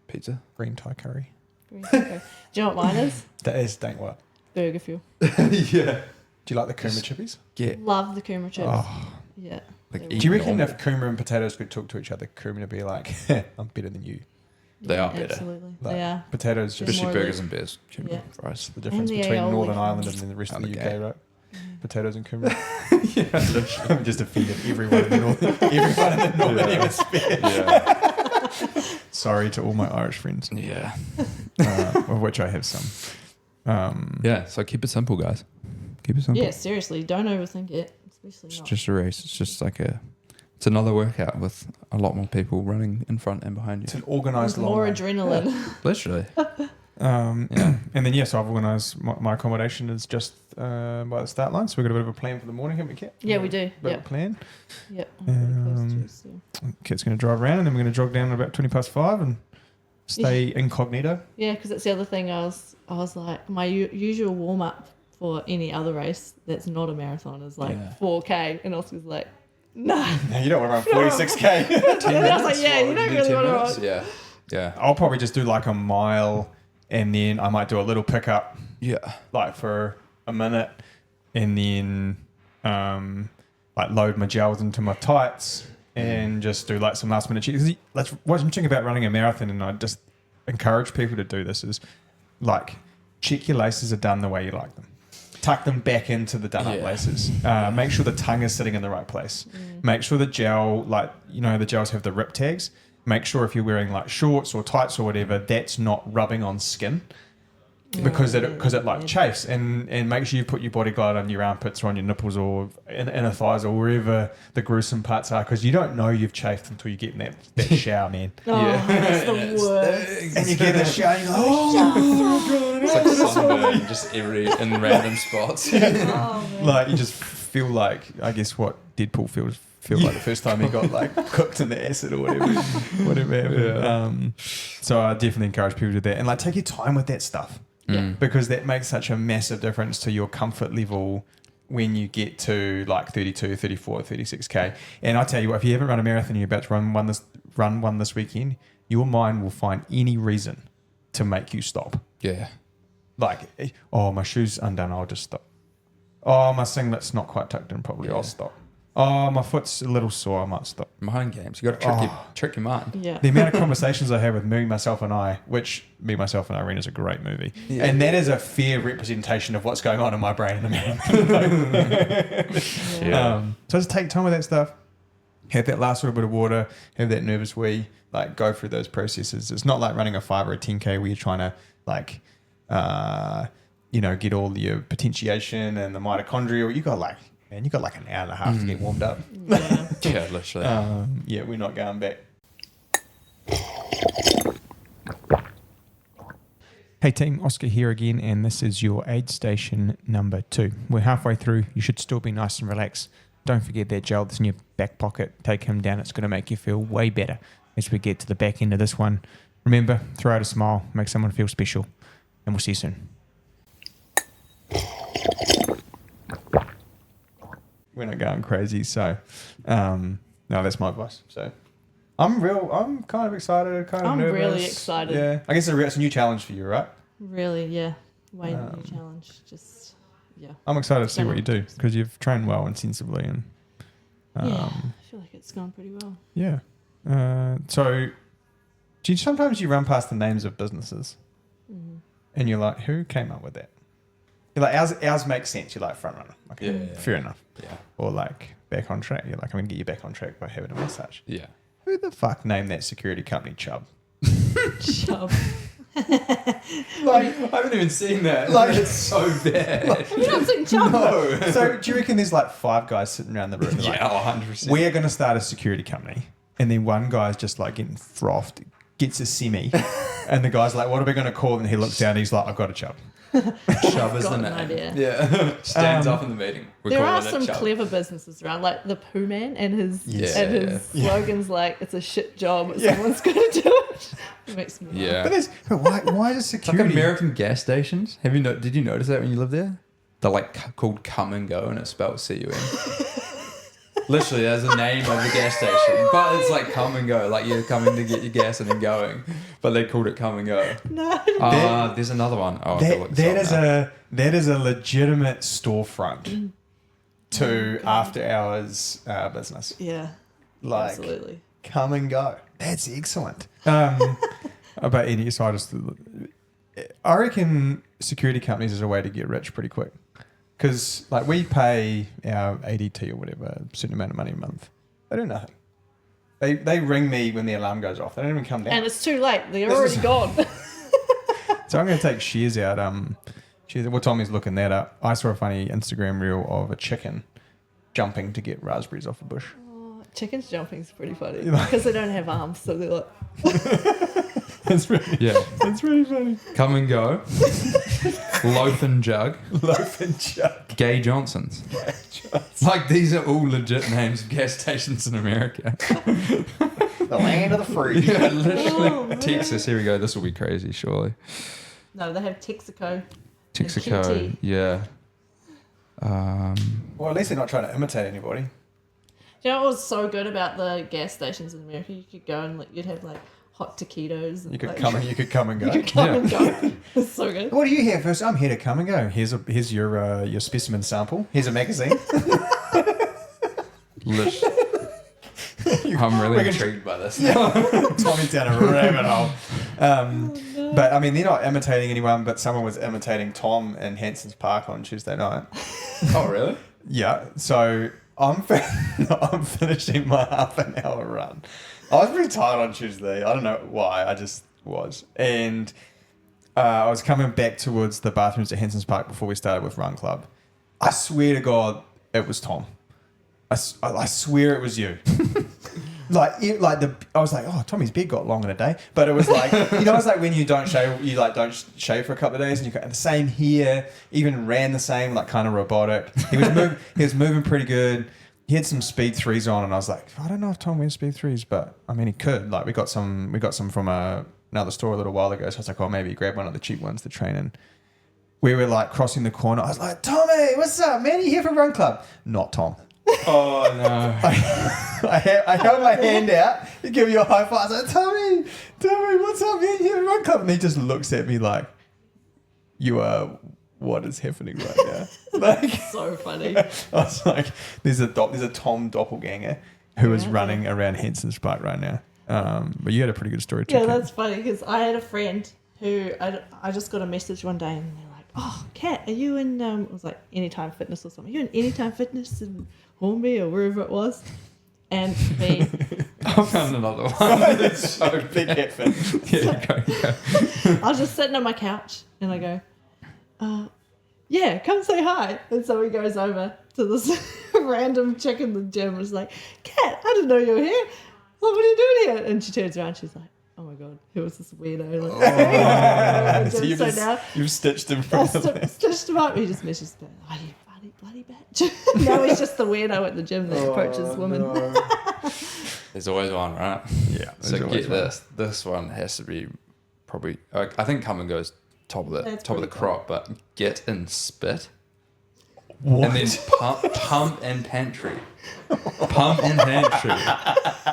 Speaker 2: pizza?
Speaker 1: green Thai curry.
Speaker 3: Okay. Do you know what mine is?
Speaker 1: That is dang what.
Speaker 3: Burger fuel.
Speaker 2: Yeah.
Speaker 1: Do you like the Kuma chippies?
Speaker 2: Yeah.
Speaker 3: Love the Kuma chips.
Speaker 1: Oh.
Speaker 3: Yeah.
Speaker 2: Like
Speaker 3: They
Speaker 2: eat
Speaker 1: Do you reckon
Speaker 2: normal.
Speaker 1: if Kuma and potatoes could talk to each other, Kuma would be like, I'm better than you?
Speaker 2: They are better.
Speaker 3: Absolutely.
Speaker 1: Like,
Speaker 3: They are.
Speaker 1: Potatoes just
Speaker 2: Especially
Speaker 3: more
Speaker 2: burgers
Speaker 3: like-
Speaker 2: and beers.
Speaker 3: Yeah.
Speaker 2: Fries.
Speaker 1: the difference
Speaker 3: the
Speaker 1: between
Speaker 3: aioli.
Speaker 1: Northern Ireland and then the rest of the
Speaker 2: And
Speaker 1: UK,
Speaker 2: the gay.
Speaker 1: right? Potatoes and Kuma. I'm just offended everyone in the northern hemisphere.
Speaker 2: Yeah.
Speaker 1: Sorry to all my Irish friends,
Speaker 2: Yeah.
Speaker 1: of which I have some.
Speaker 2: Yeah. So keep it simple, guys. Keep it simple.
Speaker 3: Yeah, seriously. Don't overthink it. Especially
Speaker 2: It's
Speaker 3: not.
Speaker 2: just a race. It's just like it's another workout with a lot more people running in front and behind
Speaker 1: It's
Speaker 2: you.
Speaker 1: an organised
Speaker 3: With
Speaker 1: long
Speaker 3: more
Speaker 1: run.
Speaker 3: adrenaline.
Speaker 2: Literally.
Speaker 1: And then so I've organised my accommodation is just by the start line, so we've got a bit of a plan for the morning, haven't we, Kat?
Speaker 3: Yeah, we do.
Speaker 1: Bit of
Speaker 3: Yep.
Speaker 1: a plan.
Speaker 3: Yep. I'm pretty close to it, so.
Speaker 1: Kat's going to drive around, and then we're going to jog down at about 5:20 and stay incognito.
Speaker 3: Yeah, because that's the other thing. I was like, my usual warm up for any other race that's not a marathon is like
Speaker 2: Yeah.
Speaker 3: 4K, and Oscar's like, nah.
Speaker 1: No, you don't want to run 46K.
Speaker 3: And I was like, yeah, you don't really want to run.
Speaker 2: Yeah. Yeah.
Speaker 1: I'll probably just do like a mile, and then I might do a little pickup,
Speaker 2: Yeah.
Speaker 1: like for a minute, and then load my gels into my tights and just do like some last minute checks. That's what's interesting about running a marathon, and I just encourage people to do this is like check your laces are done the way you like them. Tuck them back into the done up
Speaker 2: Yeah.
Speaker 1: laces. Make sure the tongue is sitting in the right place. Make sure the gel, the gels have the rip tags. Make sure if you're wearing like shorts or tights or whatever, that's not rubbing on skin. because it like chafes and make sure you put your body glide on your armpits or on your nipples or inner thighs or wherever the gruesome parts are, because you don't know you've chafed until you get in that shower, man.
Speaker 3: That's the worst.
Speaker 1: And you get in the shower and you're like, oh,
Speaker 2: It's like sunburn just in random spots.
Speaker 1: like you just feel like, I guess what Deadpool feel like the first time he got like cooked in the acid or whatever happened. So I definitely encourage people to do that and like take your time with that stuff. Because that makes such a massive difference to your comfort level when you get to like 32, 34, 36K. And I tell you what, if you haven't run a marathon and you're about to run one this weekend, your mind will find any reason to make you stop.
Speaker 2: Yeah.
Speaker 1: Like, oh, my shoe's undone, I'll just stop. Oh, my singlet's not quite tucked in properly, I'll stop. Oh, my foot's a little sore, I might stop.
Speaker 2: Mind games. You got to trick your mind.
Speaker 3: Yeah.
Speaker 1: The amount of conversations I have with Me, Myself and I, which Me, Myself and Irene is a great movie. Yeah. And that is a fair representation of what's going on in my brain in a minute. So just take time with that stuff. Have that last little bit of water. Have that nervous wee. Like, go through those processes. It's not like running a 5 or a 10K where you're trying to, like, get all your potentiation and the mitochondria. You got like an hour and a half to get warmed up.
Speaker 2: Yeah, literally.
Speaker 1: We're not going back. Hey team, Oska here again, and this is your aid station number 2. We're halfway through. You should still be nice and relaxed. Don't forget that gel that's in your back pocket. Take him down. It's going to make you feel way better as we get to the back end of this one. Remember, throw out a smile, make someone feel special, and we'll see you soon. We're not going crazy, so no, that's my advice. So I'm kind of excited, I'm nervous.
Speaker 3: Really excited.
Speaker 1: Yeah, I guess it's a new challenge for you, right?
Speaker 3: Really, yeah. Way new challenge. Just
Speaker 1: I'm excited to see what you do because you've trained well and sensibly, and
Speaker 3: I feel like it's gone pretty well.
Speaker 1: Yeah. So sometimes you run past the names of businesses, and you're like, who came up with that? You're like, ours makes sense. You're like, Frontrunner. Okay, fair enough. Yeah. Or like, Back on Track. You're like, I'm going to get you back on track by having a massage.
Speaker 2: Yeah.
Speaker 1: Who the fuck named that security company Chubb?
Speaker 3: Chubb.
Speaker 2: I haven't even seen that. Like, it's so bad.
Speaker 3: You've not seen Chubb?
Speaker 1: No. So do you reckon there's like 5 guys sitting around the room? Like,
Speaker 2: 100%.
Speaker 1: We're going to start a security company. And then one guy's just like getting frothed, gets a semi. And the guy's like, what are we going to call? And he looks down and he's like, I've got a Chubb.
Speaker 2: Chubb is the name.
Speaker 3: Idea.
Speaker 2: Yeah. Stands up in the meeting.
Speaker 3: There are some clever businesses around, like the Puma Man and his slogans like, it's a shit job, someone's going to do it. It makes me laugh.
Speaker 1: But why is security?
Speaker 2: Like American gas stations. Did you notice that when you lived there? They're like called Come and Go, and it's spelled C-U-M. Literally, there's the name of the gas station, but it's like Come and Go, like you're coming to get your gas and then going, but they called it Come and Go.
Speaker 3: No.
Speaker 2: There's another one. Oh,
Speaker 1: that is a legitimate storefront to after hours business.
Speaker 3: Yeah,
Speaker 1: like
Speaker 3: absolutely.
Speaker 1: Come and Go. That's excellent. But any so I reckon security companies is a way to get rich pretty quick. Because like we pay our ADT or whatever a certain amount of money a month. They do nothing. They ring me when the alarm goes off. They don't even come down.
Speaker 3: And it's too late. They're already gone.
Speaker 1: So I'm going to take Shears out. Well, Tommy's looking that up. I saw a funny Instagram reel of a chicken jumping to get raspberries off a bush.
Speaker 3: Chickens jumping is pretty funny because they don't have arms, so they're like.
Speaker 1: That's really funny.
Speaker 2: Come and Go. Loaf and Jug. Gay Johnson's. Like, these are all legit names of gas stations in America.
Speaker 1: The land of the free.
Speaker 2: Yeah, literally. Texas, here we go. This will be crazy, surely.
Speaker 3: No, they have Texaco.
Speaker 2: Texaco, yeah.
Speaker 1: Well, at least they're not trying to imitate anybody.
Speaker 3: Do you know what was so good about the gas stations in America? You could go and you'd have like hot taquitos. And
Speaker 1: you could
Speaker 3: like,
Speaker 1: come and go.
Speaker 3: You could come and go. It's so good.
Speaker 1: What do you have first? I'm here to come and go. Here's your specimen sample. Here's a magazine.
Speaker 2: I'm really intrigued by this.
Speaker 1: Tommy's down a rabbit hole. But I mean, they're not imitating anyone, but someone was imitating Tom in Henson's Park on Tuesday night.
Speaker 2: Oh, really?
Speaker 1: Yeah. So I'm finishing my half an hour run. I was pretty tired on Tuesday. I don't know why. I just was. And I was coming back towards the bathrooms at Henson's Park before we started with Run Club. I swear to God, it was Tom. I swear it was you. I was like, oh, Tommy's beard got long in a day, but it was like, it's like when you don't shave for a couple of days, and you got the same hair, even ran the same, like kind of robotic. He was moving pretty good. He had some speed 3s on, and I was like, I don't know if Tom wears speed 3s, but I mean, he could. Like, we got some from another store a little while ago, so I was like, oh, maybe grab one of the cheap ones to train in. We were like crossing the corner. I was like, Tommy, what's up, man? You here for Run Club? Not Tom.
Speaker 2: Oh no!
Speaker 1: I held my hand out to give you a high five. I was like, Tommy, what's up, man? You here for Run Club? And he just looks at me like, you are. What is happening right now? Like,
Speaker 3: so funny.
Speaker 1: I was like, there's a Tom Doppelganger who is running around Henson's Park right now. But you had a pretty good story too.
Speaker 3: Yeah, that's funny because I had a friend who I just got a message one day and they're like, oh, Kat, are you in, it was like Anytime Fitness or something. Are you in Anytime Fitness in Hornby or wherever it was? And me.
Speaker 2: I found another one.
Speaker 1: It's so big effort.
Speaker 2: Yeah, go.
Speaker 3: I was just sitting on my couch and I go, yeah, come say hi. And so he goes over to this random chick in the gym and was like, Kat, I didn't know you were here. What are you doing here? And she turns around, she's like, oh my God, who was this weirdo? Like,
Speaker 1: So you've stitched him
Speaker 3: I
Speaker 1: from
Speaker 3: stitched him up. He just messaged me, bloody bitch. Now he's just the weirdo at the gym that approaches women.
Speaker 1: No.
Speaker 2: There's always one, right?
Speaker 1: Yeah.
Speaker 2: So get this. This one has to be probably. I think come and goes top of the crop, but get and spit.
Speaker 1: What?
Speaker 2: And then pump and pantry. Pump and pantry.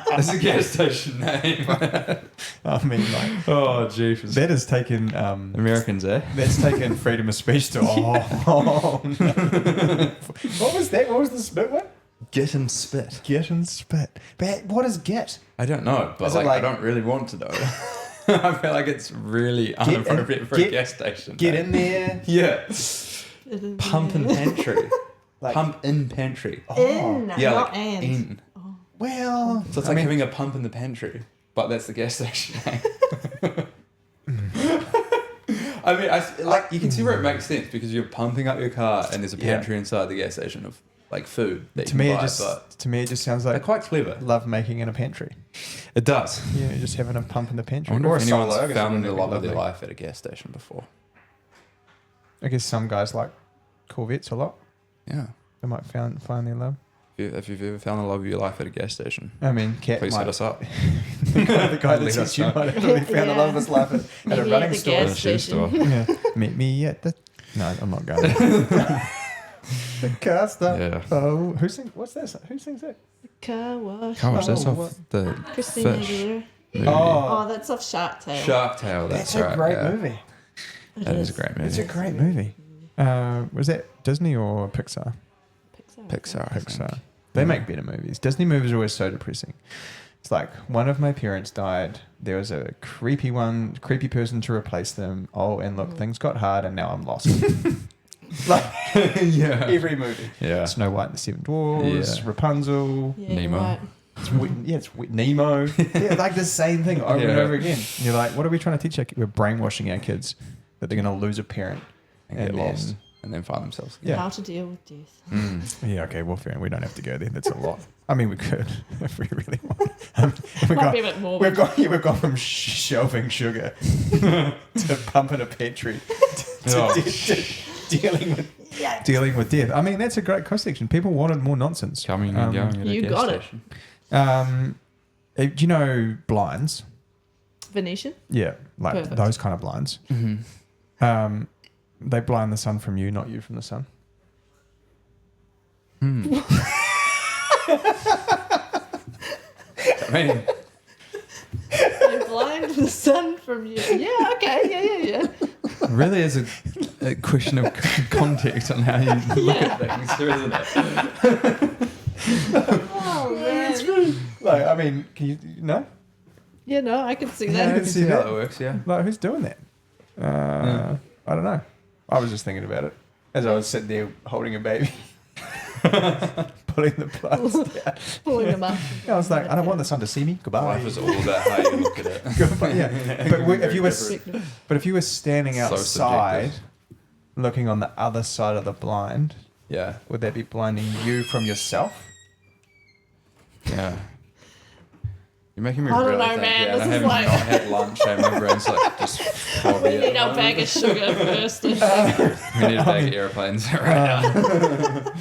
Speaker 2: That's a gas station name.
Speaker 1: I mean, like,
Speaker 2: Oh, jeepers.
Speaker 1: that has taken
Speaker 2: Americans, eh?
Speaker 1: that's taken freedom of speech to no. What was that? What was the spit one?
Speaker 2: Get and spit.
Speaker 1: Get and spit. But what is get?
Speaker 2: I don't know, but
Speaker 1: Is it
Speaker 2: I
Speaker 1: like-
Speaker 2: don't really want to know. I feel like it's really inappropriate for a gas station.
Speaker 1: Get in there.
Speaker 2: Yeah. Pump and pantry.
Speaker 1: Like,
Speaker 2: Pump in pantry.
Speaker 3: In,
Speaker 2: Yeah,
Speaker 3: not
Speaker 2: like
Speaker 3: and.
Speaker 2: in.
Speaker 1: well,
Speaker 2: So it's like having a pump in the pantry, but that's the gas station name. I mean, you can see where it makes sense because you're pumping up your car and there's a pantry inside the gas station of like food that
Speaker 1: to
Speaker 2: you
Speaker 1: me,
Speaker 2: can
Speaker 1: it
Speaker 2: buy,
Speaker 1: just
Speaker 2: but
Speaker 1: to me it just sounds
Speaker 2: they're
Speaker 1: like
Speaker 2: quite clever.
Speaker 1: love making in a pantry.
Speaker 2: It does.
Speaker 1: Yeah, you're just having a pump in the pantry.
Speaker 2: I wonder
Speaker 1: Or
Speaker 2: if
Speaker 1: a solo.
Speaker 2: anyone's
Speaker 1: I guess it
Speaker 2: found
Speaker 1: wouldn't
Speaker 2: the
Speaker 1: be
Speaker 2: love of their
Speaker 1: lovely.
Speaker 2: life at a gas station before.
Speaker 1: I guess some guys like Corvettes a lot.
Speaker 2: Yeah.
Speaker 1: They might find their love.
Speaker 2: If you've ever found the love of your life at a gas station,
Speaker 1: I mean, Kat
Speaker 2: please
Speaker 1: might
Speaker 2: hit us up.
Speaker 1: the guy that
Speaker 2: Let
Speaker 1: says
Speaker 2: us
Speaker 1: you
Speaker 2: know.
Speaker 1: might have really found the love of his life at a
Speaker 3: Meet me
Speaker 1: running
Speaker 3: the
Speaker 1: store.
Speaker 3: gas
Speaker 2: A shoe store.
Speaker 3: station.
Speaker 1: Yeah. Meet me at the... No, I'm not going. The car stop.
Speaker 2: Yeah.
Speaker 1: Oh, who sings? What's that? Who sings that?
Speaker 3: Car wash.
Speaker 2: Gosh, that's
Speaker 1: Oh,
Speaker 2: off
Speaker 1: what?
Speaker 2: the
Speaker 3: Christina
Speaker 2: Fish
Speaker 3: Aguilera.
Speaker 2: movie.
Speaker 3: Oh, that's off Shark Tale.
Speaker 2: Shark Tale. That's
Speaker 1: a
Speaker 2: right.
Speaker 1: great
Speaker 2: yeah.
Speaker 1: movie.
Speaker 2: That is a great movie.
Speaker 1: It's a great movie. Was that Disney or Pixar?
Speaker 2: Pixar. I think.
Speaker 1: Pixar. They make better movies. Disney movies are always so depressing. It's like one of my parents died. There was a creepy person to replace them. Oh, and look, things got hard, and now I'm lost. Like
Speaker 2: Yeah.
Speaker 1: every movie.
Speaker 2: Yeah.
Speaker 1: Snow White and the Seven Dwarfs,
Speaker 2: Yeah.
Speaker 1: Rapunzel.
Speaker 3: Yeah,
Speaker 2: Nemo.
Speaker 3: Right.
Speaker 1: It's Nemo. Yeah, like the same thing over and
Speaker 2: Yeah.
Speaker 1: over again. And you're like, what are we trying to teach our kids? We're brainwashing our kids that they're going to lose a parent.
Speaker 2: And get
Speaker 1: And
Speaker 2: lost.
Speaker 1: then-
Speaker 2: And then find themselves.
Speaker 1: Yeah.
Speaker 3: How to deal with death.
Speaker 1: Yeah, okay, well, fair. We don't have to go there. That's a lot. I mean, we could if we really want.
Speaker 3: Might be a bit more.
Speaker 1: We've gone from shelving sugar to pumping a petri to dealing with death. I mean, that's a great cross section. People wanted more nonsense.
Speaker 2: Coming and going at a
Speaker 3: You
Speaker 2: gas
Speaker 3: got it.
Speaker 2: station.
Speaker 1: Do you know blinds?
Speaker 3: Venetian?
Speaker 1: Yeah, like
Speaker 3: Perfect.
Speaker 1: those kind of blinds.
Speaker 2: Mm-hmm.
Speaker 1: They blind the sun from you, not you from the sun.
Speaker 2: I mean,
Speaker 3: They blind the sun from you. Yeah, okay, yeah.
Speaker 2: really is a question of context on how you look at things, isn't it?
Speaker 3: Oh, man.
Speaker 1: Like, I mean, can you know?
Speaker 3: Yeah, no, I can see
Speaker 1: Yeah,
Speaker 3: that.
Speaker 1: I can see
Speaker 2: how
Speaker 1: that.
Speaker 2: that works, yeah.
Speaker 1: Like, who's doing that? I don't know. I was just thinking about it as I was sitting there holding a baby. pulling the plugs down.
Speaker 3: Pulling them up.
Speaker 1: I was like, I don't want the sun to see me. Goodbye.
Speaker 2: Life is all about how you look at it.
Speaker 1: Goodbye. Yeah. But if you were standing
Speaker 2: So
Speaker 1: outside,
Speaker 2: subjective.
Speaker 1: looking on the other side of the blind,
Speaker 2: Yeah.
Speaker 1: would that be blinding you from yourself?
Speaker 2: Yeah. You're making me
Speaker 3: I don't
Speaker 2: really
Speaker 3: know,
Speaker 2: think.
Speaker 3: man.
Speaker 2: Yeah,
Speaker 3: This
Speaker 2: and I
Speaker 3: is
Speaker 2: have
Speaker 3: like-
Speaker 2: not had lunch and my brain's like just foggy
Speaker 3: We
Speaker 2: at
Speaker 3: need
Speaker 2: the
Speaker 3: our
Speaker 2: moment.
Speaker 3: bag of sugar first. I think.
Speaker 2: We need a bag of airplanes right now.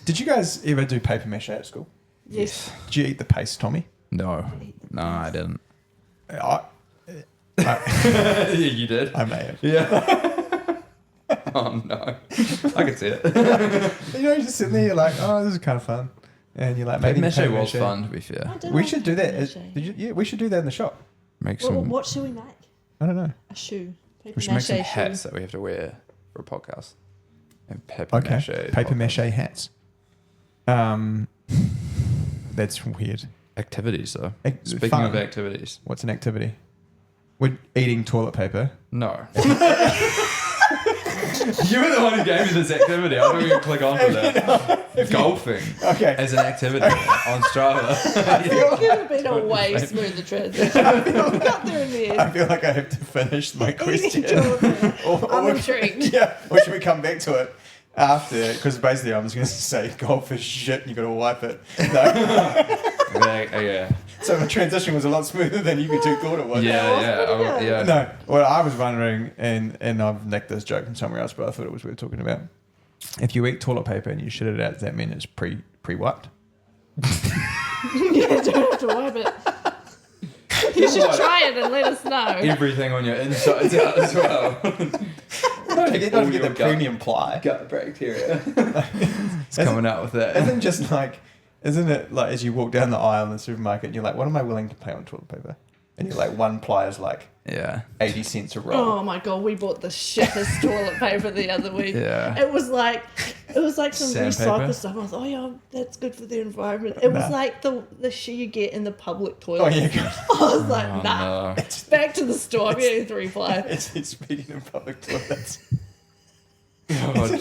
Speaker 1: Did you guys ever do paper mache at school?
Speaker 3: Yes.
Speaker 1: Did you eat the paste, Tommy?
Speaker 2: No, I didn't.
Speaker 1: I
Speaker 2: You did?
Speaker 1: may have.
Speaker 2: Yeah. Oh no, I can see it.
Speaker 1: You know, you're just sitting there, you're like, oh, this is kind of fun. And you're like,
Speaker 2: Paper
Speaker 1: maybe
Speaker 2: mache was fun, to be fair.
Speaker 3: I did
Speaker 1: We
Speaker 3: like
Speaker 1: should do
Speaker 3: paper
Speaker 1: that.
Speaker 3: mache.
Speaker 1: Yeah, we should do that in the shop.
Speaker 2: Make
Speaker 3: Well,
Speaker 2: some.
Speaker 3: what should we make?
Speaker 1: I don't know.
Speaker 3: A shoe. Paper
Speaker 2: We should make some
Speaker 3: mache
Speaker 2: hats
Speaker 3: shoe.
Speaker 2: that we have to wear for a podcast. And paper
Speaker 1: Okay.
Speaker 2: mache.
Speaker 1: Paper
Speaker 2: podcast.
Speaker 1: mache hats. That's weird.
Speaker 2: Activities, though. Speaking
Speaker 1: Fun.
Speaker 2: of activities,
Speaker 1: What's an activity? We're eating toilet paper.
Speaker 2: no. You were the one who gave me this activity. I don't even click on for that. Golfing
Speaker 1: Okay.
Speaker 2: as an activity on Strava.
Speaker 3: It could have been a way smoother transition. Got there in the
Speaker 1: I
Speaker 3: end.
Speaker 1: feel like I have to finish my question.
Speaker 3: Eating toilet paper.
Speaker 1: Or
Speaker 3: I'm
Speaker 1: we-
Speaker 3: intrigued.
Speaker 1: Yeah, or should we come back to it after? Because basically, I was going to say golf is shit and you got to wipe it. No.
Speaker 2: Yeah.
Speaker 1: So the transition was a lot smoother than you two thought it was.
Speaker 2: Yeah.
Speaker 1: No, well, I was wondering, and I've nicked this joke from somewhere else, but I thought it was worth talking about. If you eat toilet paper and you shit it out, does that mean it's pre-wiped?
Speaker 3: You don't have to wipe it. You should try it and let us know.
Speaker 2: Everything on your insides out as well.
Speaker 1: Don't forget
Speaker 2: all
Speaker 1: the
Speaker 2: your gut-
Speaker 1: premium ply.
Speaker 2: Gut bacteria. It's coming out with that.
Speaker 1: Isn't it like as you walk down the aisle in the supermarket and you're like, what am I willing to pay on toilet paper? And you're like, one ply is like
Speaker 2: Yeah.
Speaker 1: 80 cents a roll.
Speaker 3: Oh my god, we bought the shittest toilet paper the other week.
Speaker 2: Yeah.
Speaker 3: It was like some
Speaker 2: Sandpaper?
Speaker 3: recycled stuff. I was like, oh yeah, that's good for the environment. It was like the shit you get in the public toilet.
Speaker 1: Oh, yeah, God.
Speaker 3: I was like,
Speaker 2: Oh,
Speaker 3: nah.
Speaker 2: no.
Speaker 3: Back to the store. I'm getting 3 ply.
Speaker 1: It's speaking of public toilets.
Speaker 2: God.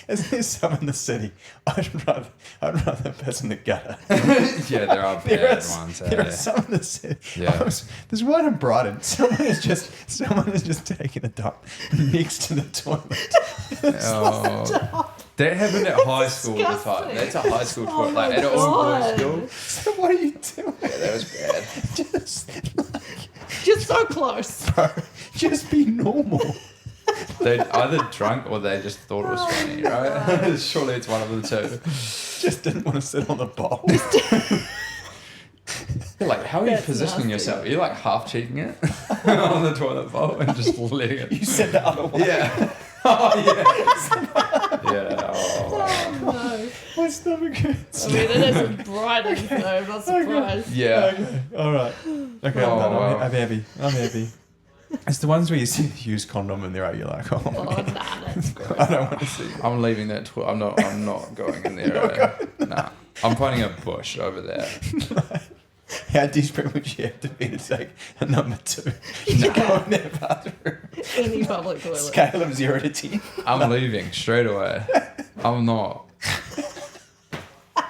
Speaker 1: Is there some in the city? I'd rather piss in the gutter.
Speaker 2: Yeah, there are bad ones.
Speaker 1: There are some in the city.
Speaker 2: Yeah.
Speaker 1: There's one in Brighton. Someone is just taking a dump next to the toilet.
Speaker 2: Oh. That happened at high school at the time.
Speaker 3: Disgusting.
Speaker 2: That's a high school
Speaker 3: Oh
Speaker 2: toilet. Like
Speaker 3: my
Speaker 2: at an all boys
Speaker 3: God.
Speaker 2: school.
Speaker 1: So what are you doing?
Speaker 2: Yeah, that was bad.
Speaker 3: Just so close.
Speaker 1: Bro, just be normal.
Speaker 2: They either drunk or they just thought it was funny, right? Surely it's one of the two.
Speaker 1: Just didn't want to sit on the bowl.
Speaker 2: You're like, how are you
Speaker 3: That's
Speaker 2: positioning
Speaker 3: nasty.
Speaker 2: yourself? Are you like half cheating it on the toilet bowl and just letting it?
Speaker 1: You said the other way.
Speaker 2: Yeah. Oh, yeah. Yeah. Oh.
Speaker 3: No.
Speaker 1: My stomach hurts.
Speaker 3: I mean, it isn't Brighton, so I'm not surprised.
Speaker 2: Yeah.
Speaker 1: Okay. All right. Okay,
Speaker 2: Oh,
Speaker 1: I'm done.
Speaker 2: wow.
Speaker 1: I'm happy. It's the ones where you see the used condom and they're out. You're like, oh,
Speaker 3: Oh,
Speaker 1: man,
Speaker 3: nah, that's gross.
Speaker 1: I don't want to see.
Speaker 2: I'm leaving that. I'm not going in there. Nah. I'm finding a bush over there.
Speaker 1: How desperate would you have to be to take a number 2 to go in that bathroom?
Speaker 3: Any public toilet.
Speaker 1: Scale of 0 to 10.
Speaker 2: I'm leaving straight away. I'm not.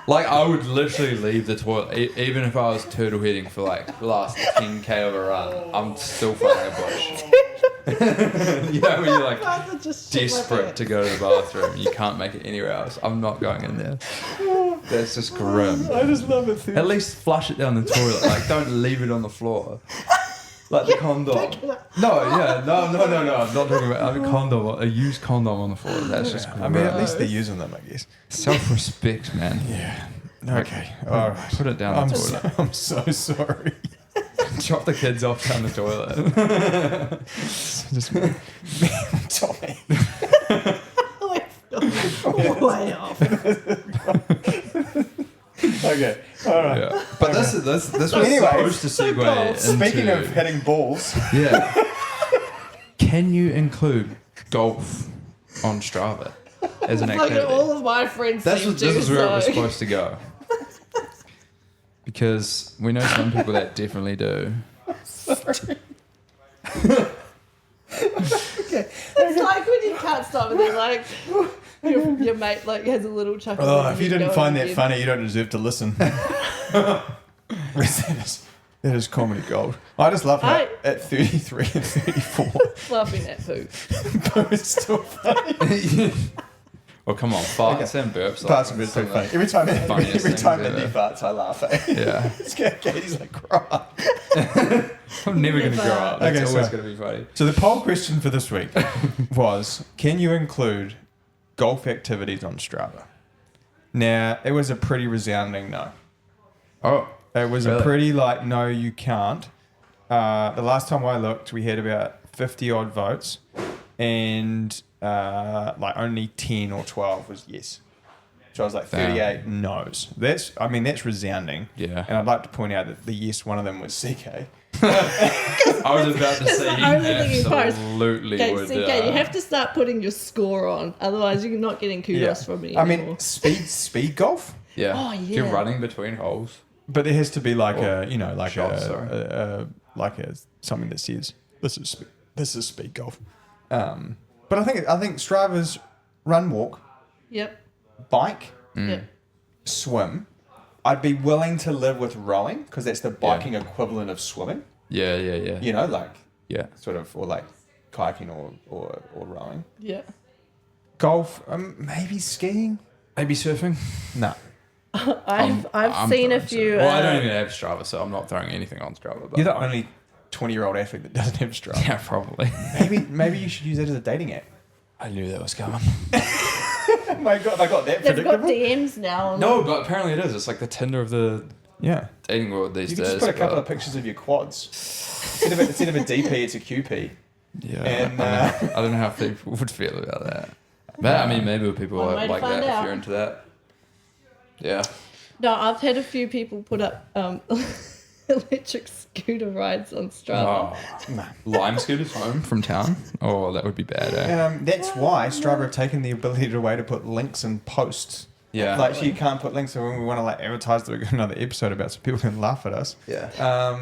Speaker 2: Like, I would literally leave the toilet, even if I was turtle heading for like the last 10k of a run. I'm still finding a bush. You know, when you're like
Speaker 3: Rather just shit my
Speaker 2: desperate
Speaker 3: pants.
Speaker 2: to go to the bathroom, you can't make it anywhere else. I'm not going in there. That's just grim.
Speaker 1: I just love it.
Speaker 2: At least flush it down the toilet. Like, don't leave it on the floor. Like the condom. No, I'm not talking about a condom, a used condom on the floor. That's just
Speaker 1: I mean, at
Speaker 2: gross.
Speaker 1: least they're using them, I guess.
Speaker 2: Self-respect, man.
Speaker 1: Yeah. Okay. All right.
Speaker 2: Put it down the toilet.
Speaker 1: I'm so sorry.
Speaker 2: Drop the kids off down the toilet.
Speaker 1: Just me and Tommy.
Speaker 3: Way off.
Speaker 1: Okay. All right.
Speaker 2: Yeah. But this was
Speaker 1: Anyway,
Speaker 2: supposed to
Speaker 3: so
Speaker 2: segue
Speaker 3: cool.
Speaker 2: into...
Speaker 1: Speaking of hitting balls,
Speaker 2: Yeah. Can you include golf on Strava as an
Speaker 3: Like
Speaker 2: activity?
Speaker 3: all of my friends
Speaker 2: This
Speaker 3: seem
Speaker 2: is
Speaker 3: to,
Speaker 2: where it was
Speaker 3: so-
Speaker 2: supposed to go. Because we know some people that definitely do.
Speaker 1: okay.
Speaker 3: It's like when you can't stop and they're like, your mate like has a little chuckle.
Speaker 1: Oh,
Speaker 3: and
Speaker 1: if you
Speaker 3: go
Speaker 1: didn't find that
Speaker 3: again.
Speaker 1: funny, you don't deserve to listen. That is comedy gold. I just love how at 33 and 34,
Speaker 3: Laughing at poo.
Speaker 1: Pooh is still funny.
Speaker 2: Well, come on, farts and burps.
Speaker 1: Parts of it are so funny. Every time
Speaker 2: funniest
Speaker 1: that he
Speaker 2: things
Speaker 1: farts, I laugh.
Speaker 2: Yeah.
Speaker 1: Katie's like, cry.
Speaker 2: I'm never going to grow up. That's
Speaker 1: Okay,
Speaker 2: always
Speaker 1: so-
Speaker 2: going to be funny.
Speaker 1: So the poll question for this week was, can you include golf activities on Strava? Now, it was a pretty resounding no.
Speaker 2: Oh,
Speaker 1: It was
Speaker 2: really?
Speaker 1: a pretty no, you can't. The last time I looked, we had about 50 odd votes, and only 10 or 12 was yes. So I was like 38 no's. That's resounding.
Speaker 2: Yeah.
Speaker 1: And I'd like to point out that the yes, one of them was CK.
Speaker 2: I was about to say
Speaker 3: the
Speaker 2: he
Speaker 3: only thing you post.
Speaker 2: absolutely
Speaker 3: Okay,
Speaker 2: would.
Speaker 3: CK, you have to start putting your score on, otherwise you're not getting kudos from me anymore.
Speaker 1: Speed golf.
Speaker 2: Yeah.
Speaker 3: Oh,
Speaker 2: If you're
Speaker 3: yeah.
Speaker 2: running between holes.
Speaker 1: But there has to be
Speaker 2: shots,
Speaker 1: something that says this is speed golf. But I think Strava's run, walk,
Speaker 3: Yep.
Speaker 1: bike,
Speaker 3: Yep.
Speaker 1: swim. I'd be willing to live with rowing because that's the biking equivalent of swimming.
Speaker 2: Yeah.
Speaker 1: You know,
Speaker 2: Yeah.
Speaker 1: sort of, or like kayaking or rowing.
Speaker 3: Yeah.
Speaker 1: Golf, maybe skiing.
Speaker 2: Maybe surfing.
Speaker 1: No.
Speaker 3: I've seen a few.
Speaker 2: Well, I don't even have Strava, so I'm not throwing anything on Strava. But
Speaker 1: You're the only 20-year-old athlete that doesn't have Strava.
Speaker 2: yeah, probably.
Speaker 1: Maybe you should use it as a dating app.
Speaker 2: I knew that was coming.
Speaker 1: Oh my God, I got that
Speaker 3: They've got
Speaker 1: predictable.
Speaker 3: DMs now. On
Speaker 2: No, but apparently it is. It's like the Tinder of the
Speaker 1: Yeah.
Speaker 2: dating world these
Speaker 1: You can
Speaker 2: days.
Speaker 1: just put a couple
Speaker 2: but-
Speaker 1: of pictures of your quads. Instead of a DP, it's a QP.
Speaker 2: Yeah,
Speaker 1: And,
Speaker 2: I don't know how people would feel about that. But I mean, maybe people
Speaker 3: One
Speaker 2: are
Speaker 3: way to
Speaker 2: like
Speaker 3: find
Speaker 2: that
Speaker 3: out.
Speaker 2: if you're into that. Yeah.
Speaker 3: No, I've had a few people put up electric scooter rides on Strava.
Speaker 2: Oh, Lime scooters home from town. Oh, that would be bad. Eh?
Speaker 1: That's why Strava have taken the ability away to put links in posts.
Speaker 2: Yeah.
Speaker 1: Like, you can't put links, so when we want to advertise that we've got another episode about, so people can laugh at us.
Speaker 2: Yeah.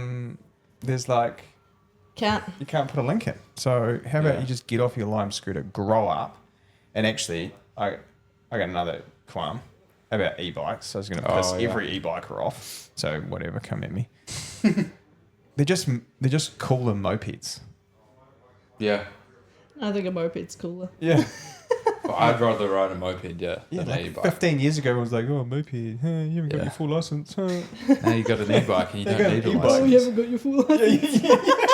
Speaker 1: There's
Speaker 3: Can't.
Speaker 1: you can't put a link in. So how about you just get off your Lime scooter, grow up, and actually, I got another qualm about e-bikes. I was going to piss every e-biker off. So whatever, come at me. They're just cooler mopeds.
Speaker 2: Yeah.
Speaker 3: I think a moped's cooler.
Speaker 1: Yeah.
Speaker 2: Well, I'd rather ride a moped, than an
Speaker 1: like
Speaker 2: e-bike.
Speaker 1: 15 years ago, I was like, oh, moped, you haven't got
Speaker 2: Yeah.
Speaker 1: your full license. Huh?
Speaker 2: Now you got an e-bike and you
Speaker 1: They
Speaker 2: don't
Speaker 1: got
Speaker 2: need a
Speaker 1: e-bike.
Speaker 2: license.
Speaker 3: you haven't got your full license.
Speaker 2: Do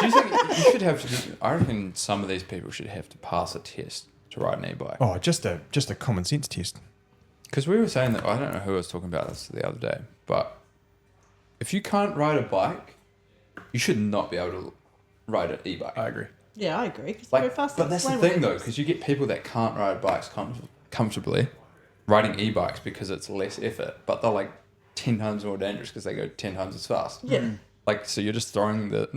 Speaker 2: you think you should have to? I reckon some of these people should have to pass a test to ride an e-bike.
Speaker 1: Oh, just a common sense test.
Speaker 2: Because we were saying that, I don't know who was talking about this the other day, but if you can't ride a bike, you should not be able to ride an e-bike.
Speaker 1: I agree.
Speaker 3: Yeah, I agree. 'Cause very
Speaker 2: Like,
Speaker 3: fast
Speaker 2: but that's the
Speaker 3: explain
Speaker 2: thing
Speaker 3: what
Speaker 2: though,
Speaker 3: it is.
Speaker 2: because you get people that can't ride bikes comfortably riding e-bikes because it's less effort, but they're like 10 times more dangerous because they go 10 times as fast.
Speaker 3: Yeah.
Speaker 2: Like, so you're just throwing the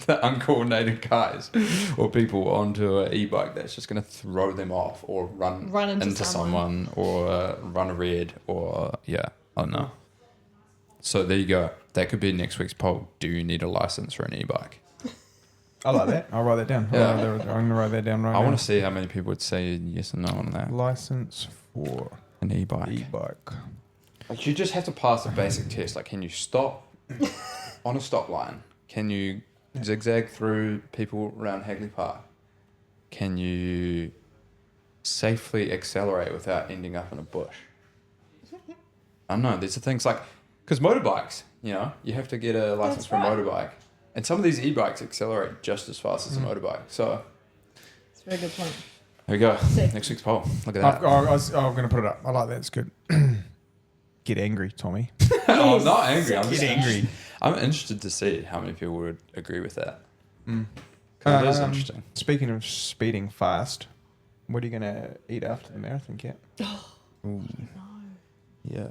Speaker 2: the uncoordinated guys or people onto an e-bike that's just going to throw them off or run into someone or run a red or, I don't know. So there you go. That could be next week's poll. Do you need a license for an e-bike?
Speaker 1: I like that. I'll write that down.
Speaker 2: Yeah.
Speaker 1: I'm going to write that down right now.
Speaker 2: I want to see how many people would say yes or no on that.
Speaker 1: License for
Speaker 2: An e-bike.
Speaker 1: e-bike.
Speaker 2: Like, you just have to pass a basic test. Like, can you stop on a stop line? Can you zigzag through people around Hagley Park? Can you safely accelerate without ending up in a bush? I don't know. These are things like, because motorbikes, you have to get a license for a motorbike. And some of these e-bikes accelerate just as fast as a motorbike. So
Speaker 3: It's a very good point.
Speaker 2: there we go.
Speaker 3: Sick.
Speaker 2: Next week's poll. Look at that.
Speaker 1: I'm going to put it up. I like that. It's good. Get angry, Tommy.
Speaker 2: Oh, I'm not angry. I'm
Speaker 1: Get
Speaker 2: just
Speaker 1: angry.
Speaker 2: I'm interested to see how many people would agree with that. Because it is interesting.
Speaker 1: Speaking of speeding fast, what are you going to eat after the marathon, Kat?
Speaker 2: Yeah.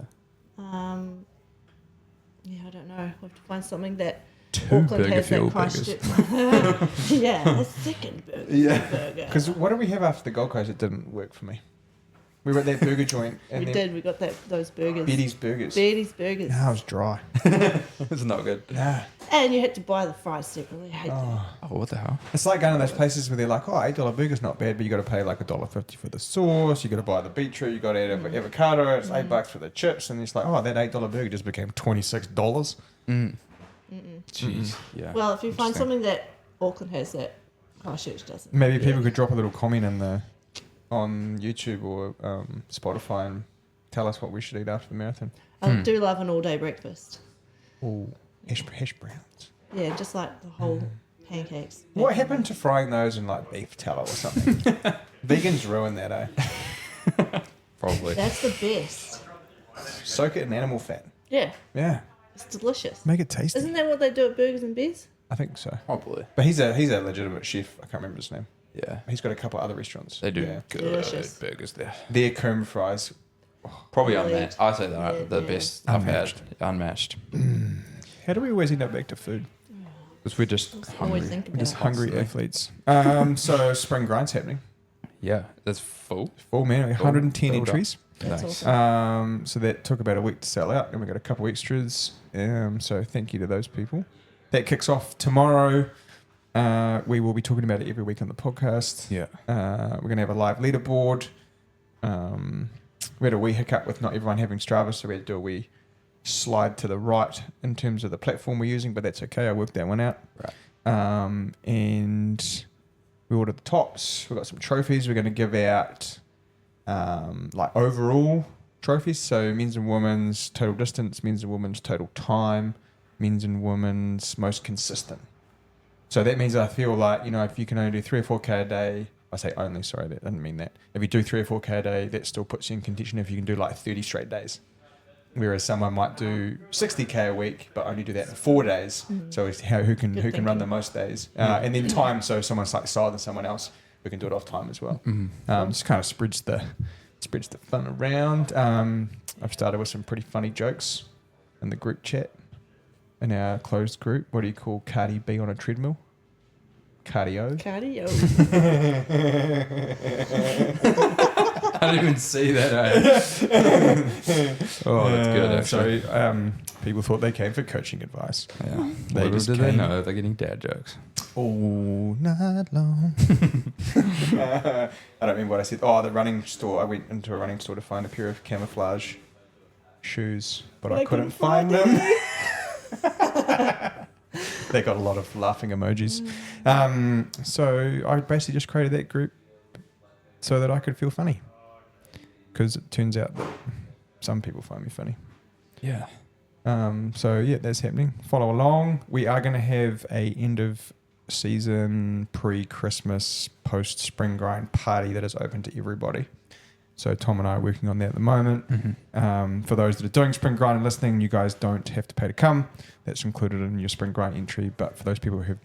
Speaker 3: Yeah, I don't know. We'll have to find something that
Speaker 2: Two
Speaker 3: Auckland
Speaker 2: burger
Speaker 3: has that
Speaker 2: fuel
Speaker 3: Christchurch.
Speaker 2: burgers.
Speaker 3: Yeah, a second burger. Burger.
Speaker 1: Because what did we have after the Gold Coast that didn't work for me? We were at that burger joint. And
Speaker 3: We did. We got those burgers.
Speaker 1: Betty's Burgers.
Speaker 3: Betty's Burgers.
Speaker 1: No, it was dry.
Speaker 2: It's not good.
Speaker 1: Nah.
Speaker 3: And you had to buy the fries separately. I hate that.
Speaker 2: Oh, what the hell?
Speaker 1: It's like going to those places where they're like, oh, $8 burger's not bad, but you got to pay like $1.50 for the sauce. You got to buy the beetroot. You got to add avocado. It's $8 for the chips, and it's like, oh, that $8 burger just became $26.
Speaker 2: Jeez. Yeah.
Speaker 3: Well, if you find
Speaker 1: Interesting.
Speaker 3: something that Auckland has that Christchurch doesn't.
Speaker 1: Maybe people could drop a little comment on YouTube or Spotify and tell us what we should eat after the marathon.
Speaker 3: I do love an all-day breakfast.
Speaker 1: Oh, hash browns.
Speaker 3: Yeah, just like the whole pancakes.
Speaker 1: What happened to frying those in like beef tallow or something? Vegans ruin that, eh?
Speaker 2: Probably.
Speaker 3: That's the best.
Speaker 1: Soak it in animal fat.
Speaker 3: Yeah,
Speaker 1: Yeah,
Speaker 3: it's delicious.
Speaker 1: make it tasty.
Speaker 3: Isn't that what they do at Burgers and Beers?
Speaker 1: I think so.
Speaker 2: Probably.
Speaker 1: But he's a legitimate chef. I can't remember his name.
Speaker 2: Yeah.
Speaker 1: He's got a couple other restaurants.
Speaker 2: They do
Speaker 1: Yeah.
Speaker 2: good
Speaker 3: Delicious.
Speaker 2: burgers there.
Speaker 1: Their comb fries.
Speaker 2: Probably
Speaker 3: Really?
Speaker 2: unmatched. I say they're the
Speaker 3: Yeah.
Speaker 2: best I've had. Unmatched.
Speaker 1: How do we always end up back to food?
Speaker 2: Because we're just
Speaker 3: Always
Speaker 2: hungry.
Speaker 3: think
Speaker 1: We're
Speaker 3: about
Speaker 1: just
Speaker 3: it.
Speaker 1: hungry
Speaker 2: Constantly.
Speaker 1: athletes. So spring grind's happening.
Speaker 2: Yeah. That's full.
Speaker 1: Full man, 110
Speaker 2: Filled up.
Speaker 1: entries.
Speaker 3: That's
Speaker 2: Nice.
Speaker 3: awesome.
Speaker 1: So that took about a week to sell out, and we got a couple extras. So thank you to those people. That kicks off tomorrow. We will be talking about it every week on the podcast.
Speaker 2: Yeah.
Speaker 1: We're going to have a live leaderboard. We had a wee hiccup with not everyone having Strava, so we had to do a wee slide to the right in terms of the platform we're using, but that's okay. I worked that one out.
Speaker 2: Right.
Speaker 1: And we ordered the tops. We've got some trophies. We're going to give out like overall trophies. So men's and women's total distance, men's and women's total time, men's and women's most consistent. So that means I feel like, if you can only do 3 or 4K a day, I say only, sorry, that didn't mean that. If you do 3 or 4K a day, that still puts you in contention if you can do like 30 straight days. Whereas someone might do 60K a week, but only do that in 4 days. So it's who can run the most days. And then time, so someone's like slower than someone else, who can do it off time as well. Just kind of spreads the fun around. I've started with some pretty funny jokes in the group chat. In our closed group, what do you call Cardi B on a treadmill? Cardio.
Speaker 2: I didn't even see that. Oh, that's good, actually.
Speaker 1: So people thought they came for coaching advice.
Speaker 2: Yeah.
Speaker 1: They
Speaker 2: Little
Speaker 1: just
Speaker 2: did they
Speaker 1: came.
Speaker 2: know they're getting dad jokes.
Speaker 1: All night long. I don't remember what I said. Oh, the running store. I went into a running store to find a pair of camouflage shoes, but I couldn't find them. They got a lot of laughing emojis. So I basically just created that group so that I could feel funny. Because it turns out that some people find me funny.
Speaker 2: Yeah.
Speaker 1: So yeah, that's happening. Follow along. We are going to have a end of season, pre-Christmas, post-spring grind party that is open to everybody. So Tom and I are working on that at the moment. For those that are doing spring grind and listening, you guys don't have to pay to come. That's included in your spring grind entry. But for those people who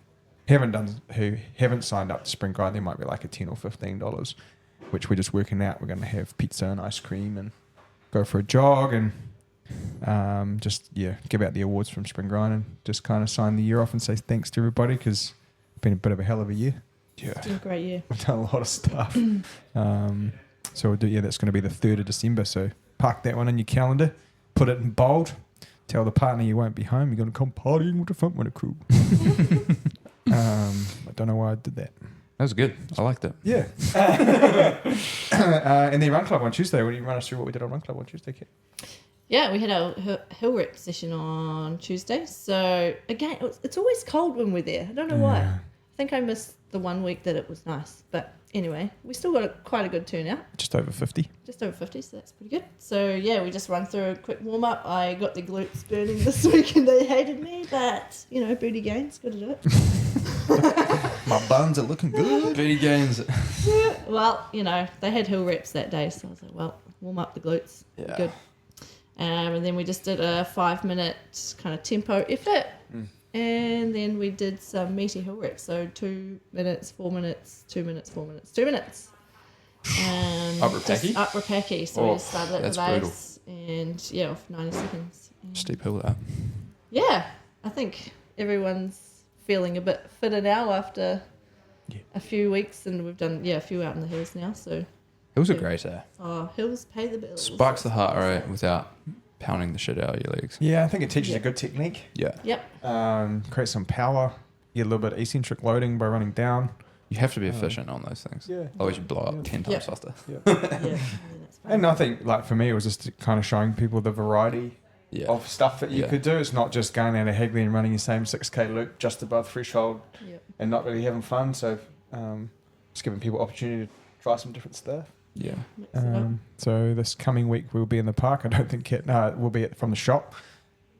Speaker 1: haven't signed up to spring grind, there might be like a $10 or $15, which we're just working out. We're going to have pizza and ice cream and go for a jog and give out the awards from spring grind and just kind of sign the year off and say thanks to everybody because it's been a bit of a hell of a year. Yeah,
Speaker 3: It's been a great year.
Speaker 1: we've done a lot of stuff. So we'll do, that's going to be the 3rd of December. So park that one in your calendar, put it in bold, tell the partner you won't be home. You're going to come partying with the Frontrunner crew. I don't know why I did that.
Speaker 2: That was good. I liked it.
Speaker 1: Yeah. And then Run Club on Tuesday. Will you run us through what we did on Run Club on Tuesday, Kit?
Speaker 3: Yeah, we had a hill rep session on Tuesday. So again, it's always cold when we're there. I don't know why. I think I missed the 1 week that it was nice. But anyway, we still got quite a good turnout.
Speaker 1: Just over 50.
Speaker 3: Just over 50, so that's pretty good. So yeah, we just run through a quick warm up. I got the glutes burning this week and they hated me, but booty gains, got to do it.
Speaker 1: My buns are looking good.
Speaker 2: Booty gains.
Speaker 3: Well, they had hill reps that day, so I was like, well, warm up the glutes.
Speaker 2: Yeah.
Speaker 3: Good. And then we just did a 5-minute kind of tempo effort. And then we did some meaty hill reps. So 2 minutes, 4 minutes, 2 minutes, 4 minutes, 2 minutes. And
Speaker 2: Upper
Speaker 3: just
Speaker 2: packy?
Speaker 3: Upper packy. So
Speaker 2: Oh,
Speaker 3: we started at
Speaker 2: that's
Speaker 3: the base and off 90 seconds. And
Speaker 2: Steep hill that.
Speaker 3: yeah, I think everyone's feeling a bit fitter now after a few weeks, and we've done a few out in the hills now. So
Speaker 2: Hills are great, eh?
Speaker 3: Oh, hills pay the bills.
Speaker 2: Spikes the heart rate without pounding the shit out of your legs.
Speaker 1: Yeah, I think it teaches a good technique.
Speaker 2: Yeah.
Speaker 3: Yep.
Speaker 1: Creates some power. You get a little bit of eccentric loading by running down.
Speaker 2: You have to be efficient on those things.
Speaker 1: Yeah.
Speaker 2: Otherwise you blow up 10 times
Speaker 3: Yeah.
Speaker 2: faster.
Speaker 1: Yeah.
Speaker 3: Yeah. That's fine.
Speaker 1: And I think, like, for me, it was just kind of showing people the variety
Speaker 2: Yeah.
Speaker 1: of stuff that you
Speaker 2: Yeah.
Speaker 1: could do. It's not just going out of Hagley and running your same 6K loop just above threshold
Speaker 3: Yep.
Speaker 1: and not really having fun. So just giving people opportunity to try some different stuff.
Speaker 2: Yeah.
Speaker 3: Mix it up.
Speaker 1: So this coming week we'll be in the park. I don't think Kat, we'll be from the shop.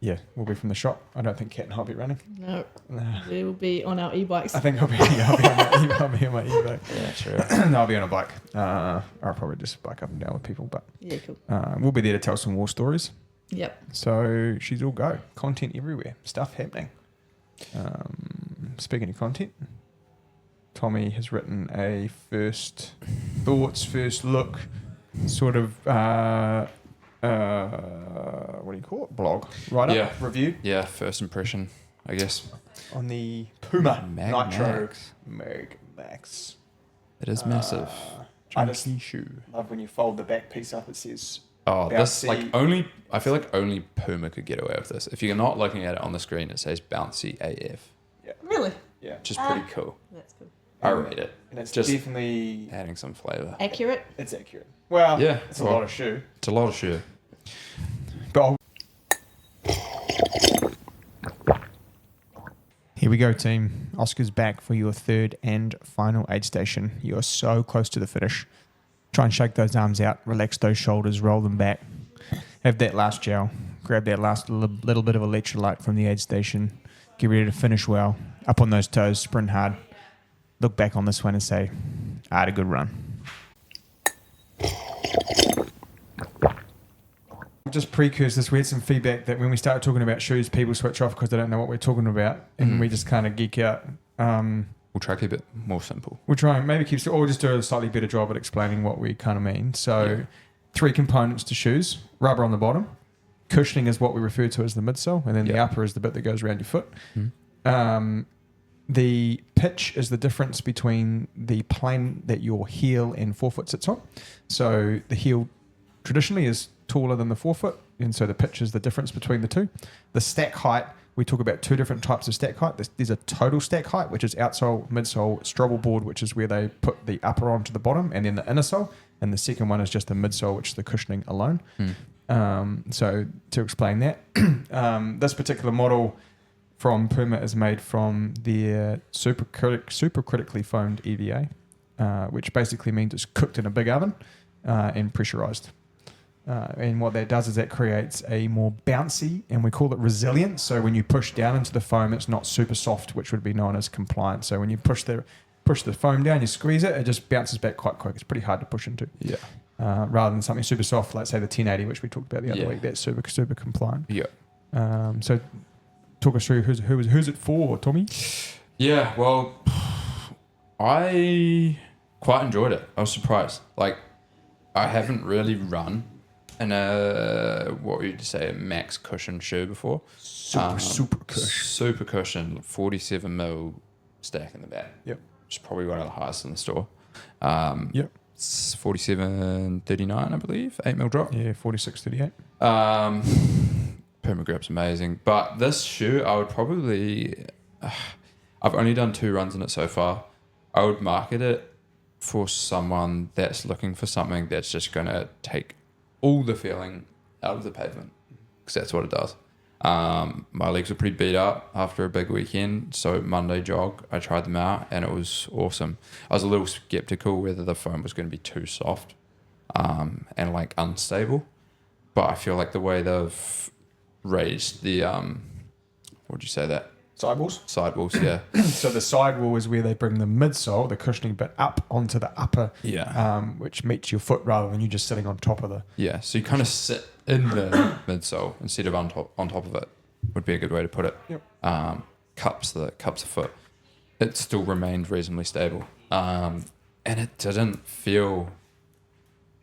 Speaker 1: Yeah, we'll be from the shop. I don't think Kat and I'll be running.
Speaker 3: No,
Speaker 1: Nah.
Speaker 3: we will be on our e-bikes.
Speaker 1: I think I'll be on my e-bike.
Speaker 2: Yeah, true.
Speaker 1: No, I'll be on a bike. I'll probably just bike up and down with people. But
Speaker 3: Yeah, cool.
Speaker 1: we'll be there to tell some war stories.
Speaker 3: Yep.
Speaker 1: So she's all go. Content everywhere. Stuff happening. Speaking of content, Tommy has written a first thoughts, first look, sort of, what do you call it? Blog. Write-up?
Speaker 2: Yeah.
Speaker 1: Review?
Speaker 2: Yeah, first impression, I guess.
Speaker 1: On the Puma Nitro
Speaker 2: Magmax.
Speaker 1: Magmax.
Speaker 2: It is massive.
Speaker 1: I just
Speaker 2: Chunky shoe.
Speaker 1: love when you fold the back piece up, it says
Speaker 2: Oh, this
Speaker 1: bouncy.
Speaker 2: I feel like only Puma could get away with this. If you're not looking at it on the screen, it says bouncy AF,
Speaker 3: Really?
Speaker 1: Yeah.
Speaker 2: which is pretty cool.
Speaker 3: That's cool.
Speaker 2: I rate it.
Speaker 1: And it's
Speaker 2: Just
Speaker 1: definitely,
Speaker 2: adding some flavor.
Speaker 3: Accurate?
Speaker 1: it's accurate. Well,
Speaker 2: Yeah,
Speaker 1: it's a
Speaker 2: well-
Speaker 1: lot of shoe.
Speaker 2: It's a lot of shoe.
Speaker 1: But here we go, team. Oska's back for your third and final aid station. You are so close to the finish. Try and shake those arms out, relax those shoulders, roll them back. Have that last gel. Grab that last little bit of electrolyte from the aid station. Get ready to finish well. Up on those toes, sprint hard. Look back on this one and say, I had a good run. Just precursor this, we had some feedback that when we started talking about shoes, people switch off because they don't know what we're talking about, and we just kind of geek out.
Speaker 2: We'll try to keep it more simple.
Speaker 1: We'll try and maybe keep, or just do a slightly better job at explaining what we kind of mean. So, 3 components to shoes: rubber on the bottom, cushioning is what we refer to as the midsole, and then the upper is the bit that goes around your foot. The pitch is the difference between the plane that your heel and forefoot sits on. So the heel traditionally is taller than the forefoot, and so the pitch is the difference between the two. The stack height, we talk about 2 different types of stack height. There's a total stack height, which is outsole, midsole, Strava board, which is where they put the upper onto the bottom, and then the inner sole. And the second one is just the midsole, which is the cushioning alone. So to explain that, this particular model from Puma is made from their supercritically foamed EVA, which basically means it's cooked in a big oven and pressurized. And what that does is that creates a more bouncy, and we call it resilient. So when you push down into the foam, it's not super soft, which would be known as compliant. So when you push the foam down, you squeeze it, it just bounces back quite quick. It's pretty hard to push into.
Speaker 2: Yeah.
Speaker 1: Rather than something super soft, like say the 1080, which we talked about the other week, that's super compliant.
Speaker 2: Yeah.
Speaker 1: So talk us through who's it for, Tommy?
Speaker 2: Yeah, well, I quite enjoyed it. I was surprised. Like, I haven't really run in a, what would you say, a max cushion shoe before.
Speaker 1: Super cushion.
Speaker 2: Super cushion, 47 mil stack in the back.
Speaker 1: Yep.
Speaker 2: Which is probably one of the highest in the store.
Speaker 1: Yep.
Speaker 2: It's 47.39, I believe, 8 mil drop.
Speaker 1: Yeah, 46.38.
Speaker 2: Puma grip's amazing, but this shoe I would probably I've only done 2 runs in it so far. I would market it for someone that's looking for something that's just going to take all the feeling out of the pavement, because that's what it does. My legs were pretty beat up after a big weekend, so Monday jog I tried them out and it was awesome. I was a little skeptical whether the foam was going to be too soft and like unstable, but I feel like the way they've raised the what'd you say, that
Speaker 1: Sidewalls.
Speaker 2: sidewalls, yeah.
Speaker 1: So the sidewall is where they bring the midsole, the cushioning bit, up onto the upper, which meets your foot rather than you just sitting on top of the.
Speaker 2: Yeah, so you kind of sit in the midsole instead of on top of it, would be a good way to put it.
Speaker 1: Yep.
Speaker 2: Cups the foot. It still remained reasonably stable, and it didn't feel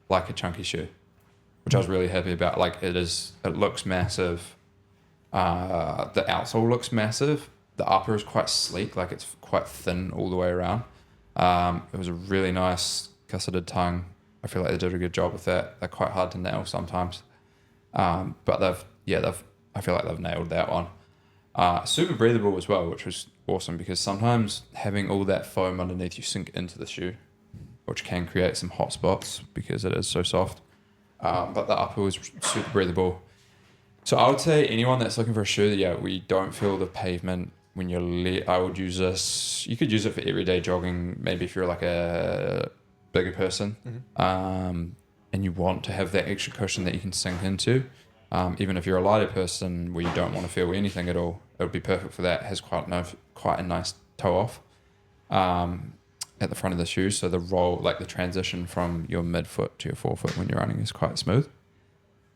Speaker 2: like a chunky shoe, which I was really happy about. Like, it looks massive. The outsole looks massive. The upper is quite sleek, like it's quite thin all the way around. It was a really nice gusseted tongue. I feel like they did a good job with that. They're quite hard to nail sometimes, but I feel like they've nailed that one. Super breathable as well, which was awesome because sometimes having all that foam underneath you sink into the shoe, which can create some hot spots because it is so soft. But the upper was super breathable. So I would say anyone that's looking for a shoe that we don't feel the pavement when I would use this. You could use it for everyday jogging. Maybe if you're like a bigger person, and you want to have that extra cushion that you can sink into. Even if you're a lighter person where you don't want to feel anything at all, it would be perfect for that. It has quite a nice toe off at the front of the shoe, so the roll, like the transition from your midfoot to your forefoot when you're running, is quite smooth.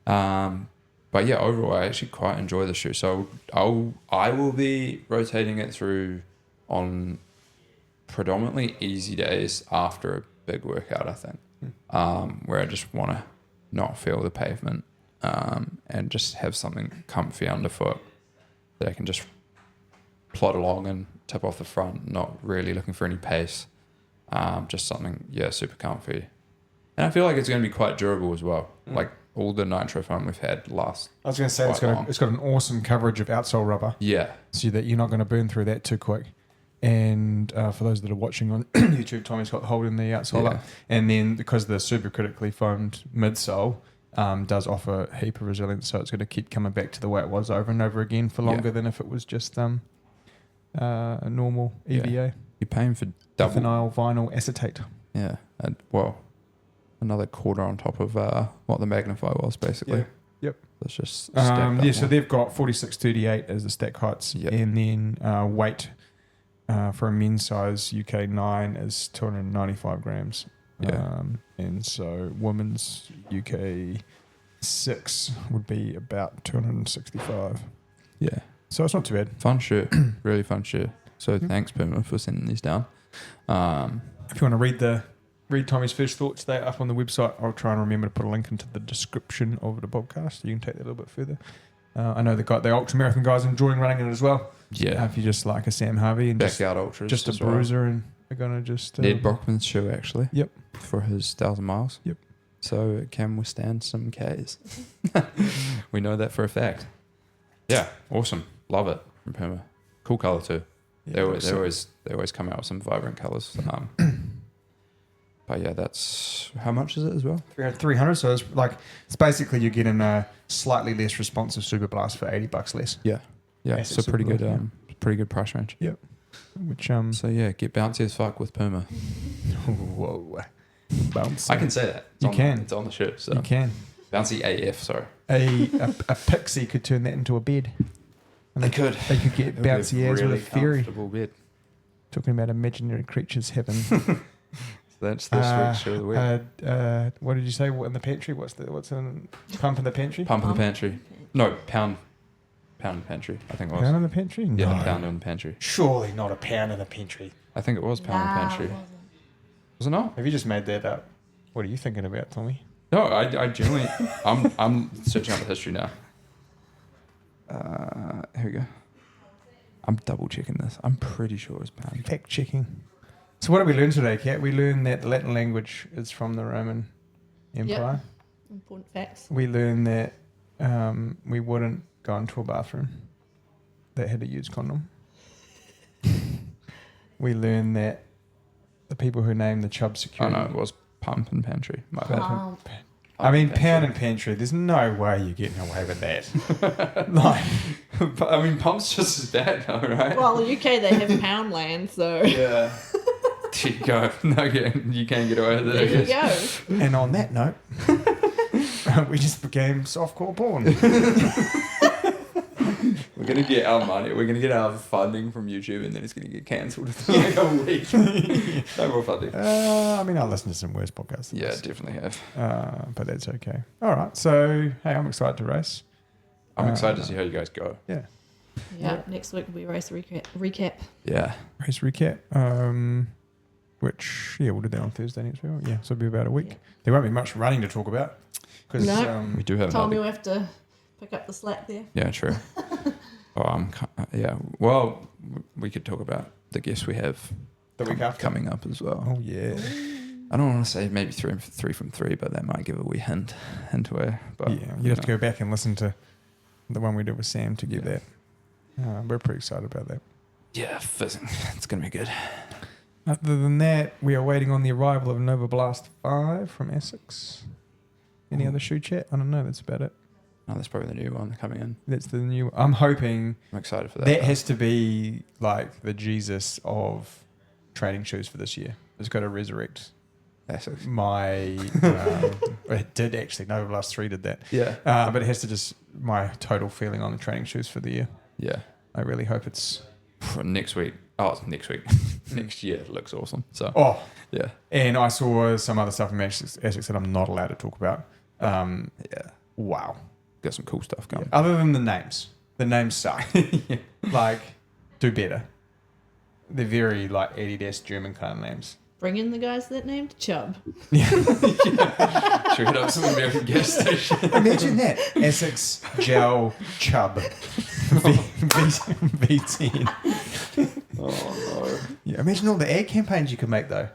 Speaker 2: But yeah, overall, I actually quite enjoy the shoe. So I will be rotating it through on predominantly easy days after a big workout, I think, where I just want to not feel the pavement. And just have something comfy underfoot that I can just plod along and tip off the front, not really looking for any pace. Just something, super comfy. And I feel like it's going to be quite durable as well. Like all the Nitro foam we've had last.
Speaker 1: I was going to say it's got an awesome coverage of outsole rubber.
Speaker 2: Yeah.
Speaker 1: So that you're not going to burn through that too quick. And for those that are watching on YouTube, Tommy's got the hold in the outsole up. And then because the super critically foamed midsole does offer a heap of resilience, so it's going to keep coming back to the way it was over and over again for longer than if it was just a normal EVA.
Speaker 2: Yeah. You're paying for double
Speaker 1: ethanol vinyl acetate.
Speaker 2: Yeah, and another quarter on top of what the Magnify was basically.
Speaker 1: Yeah. Yep.
Speaker 2: It's just
Speaker 1: so they've got 4638 as the stack heights, and then weight for a men's size UK 9 is 295 grams. And so women's UK 6 would be about 265.
Speaker 2: Yeah.
Speaker 1: So it's not too bad.
Speaker 2: Fun shirt. Really fun shirt. So thanks, Puma, for sending these down.
Speaker 1: If you want to read Tommy's first thoughts, they're up on the website. I'll try and remember to put a link into the description of the podcast. You can take that a little bit further. I know the Ultra Marathon guys enjoying running it as well.
Speaker 2: Yeah.
Speaker 1: If you just like a Sam Harvey and
Speaker 2: Backyard Ultras,
Speaker 1: just a bruiser, and they're gonna just
Speaker 2: Ned Brockman's shoe actually.
Speaker 1: Yep.
Speaker 2: For his 1,000 miles.
Speaker 1: Yep.
Speaker 2: So it can withstand some Ks. We know that for a fact. Yeah, awesome. Love it from Puma. Cool color too.
Speaker 1: Yeah,
Speaker 2: they always come out with some vibrant colors. But yeah, that's how much is it as well?
Speaker 1: 300. So it's basically you're getting a slightly less responsive Super Blast for $80 less.
Speaker 2: Yeah. So pretty good. Pretty good price range.
Speaker 1: Yep. Which
Speaker 2: So yeah, get bouncy as fuck with Puma.
Speaker 1: Whoa. Bouncy.
Speaker 2: I can say that. It's on the shirt. So
Speaker 1: you can.
Speaker 2: Bouncy AF. Sorry.
Speaker 1: A pixie could turn that into a bed.
Speaker 2: And they could
Speaker 1: get bouncy as with a fairy.
Speaker 2: Bed.
Speaker 1: Talking about imaginary creatures heaven.
Speaker 2: That's this week's show of the week.
Speaker 1: What did you say? What in the pantry? What's in pump in the pantry?
Speaker 2: Pump in the pantry. No, pound in the pantry. I think it was.
Speaker 1: Pound in the pantry? No.
Speaker 2: Yeah, pound in the pantry.
Speaker 1: Surely not a pound in the pantry.
Speaker 2: I think it was pound in the pantry. Was it not?
Speaker 1: Have you just made that up? What are you thinking about, Tommy?
Speaker 2: No, I genuinely. I'm searching up the history now. Here we go. I'm double checking this. I'm pretty sure it was pound.
Speaker 1: Fact checking. So what did we learn today, Kat? We learned that the Latin language is from the Roman Empire.
Speaker 3: Yep. Important facts.
Speaker 1: We learned that we wouldn't go into a bathroom that had a used condom. We learned that the people who named the Chubb security...
Speaker 2: Oh no, it was pump and pantry. My bad.
Speaker 1: Pound and pantry. There's no way you're getting away with that.
Speaker 2: I mean, pump's just as bad though, right?
Speaker 3: Well, in the UK they have Poundland, so...
Speaker 2: Yeah. There you go. No, you can't get away with it.
Speaker 3: There you go.
Speaker 1: And on that note, we just became softcore porn.
Speaker 2: We're going to get our money. We're going to get our funding from YouTube, and then it's going to get cancelled in like a week. No more funding.
Speaker 1: I mean, I listen to some worse podcasts.
Speaker 2: Yeah, definitely have.
Speaker 1: But that's okay. All right. So, hey, I'm excited to race.
Speaker 2: I'm excited to see how you guys go.
Speaker 1: Yeah.
Speaker 3: Yeah. Next week will be race recap.
Speaker 2: Yeah.
Speaker 1: Race recap. Which, we'll do that on Thursday next week. Yeah, so it'll be about a week.
Speaker 3: Yeah.
Speaker 1: There won't be much running to talk about. Because
Speaker 2: we do have
Speaker 3: Tommy will have to pick up the slack there.
Speaker 2: Yeah, true. Well, we could talk about the guests we have
Speaker 1: the week after
Speaker 2: coming up as well.
Speaker 1: Oh, yeah.
Speaker 2: I don't want to say maybe 3 from 3, but that might give a wee hint into it. But
Speaker 1: Yeah, you have to go back and listen to the one we did with Sam to get that. We're pretty excited about that.
Speaker 2: Yeah, fizzing. It's going to be good.
Speaker 1: Other than that, we are waiting on the arrival of Nova Blast 5 from Essex. Any other shoe chat? I don't know. That's about it.
Speaker 2: Oh, that's probably the new one coming in.
Speaker 1: That's the new. I'm hoping
Speaker 2: I'm excited for that.
Speaker 1: that has to be like the Jesus of training shoes for this year. It's got to resurrect
Speaker 2: Essex.
Speaker 1: my. It did actually. Nova Blast 3 did that.
Speaker 2: Yeah.
Speaker 1: But it has to just my total feeling on the training shoes for the year.
Speaker 2: Yeah.
Speaker 1: I really hope it's
Speaker 2: Next week. Oh, it's next week. Next year. It looks awesome. So.
Speaker 1: Oh,
Speaker 2: yeah.
Speaker 1: and I saw some other stuff from Essex that I'm not allowed to talk about.
Speaker 2: Yeah.
Speaker 1: Wow.
Speaker 2: Got some cool stuff going.
Speaker 1: Yeah. Other than the names suck. Like, do better. They're very like Adidas German kind of names.
Speaker 3: Bring in the guys that named Chubb.
Speaker 2: Should we hit up some American gas station?
Speaker 1: Imagine that. Essex Gel Chubb V10.
Speaker 2: Oh no.
Speaker 1: Yeah, imagine all the ad campaigns you could make though.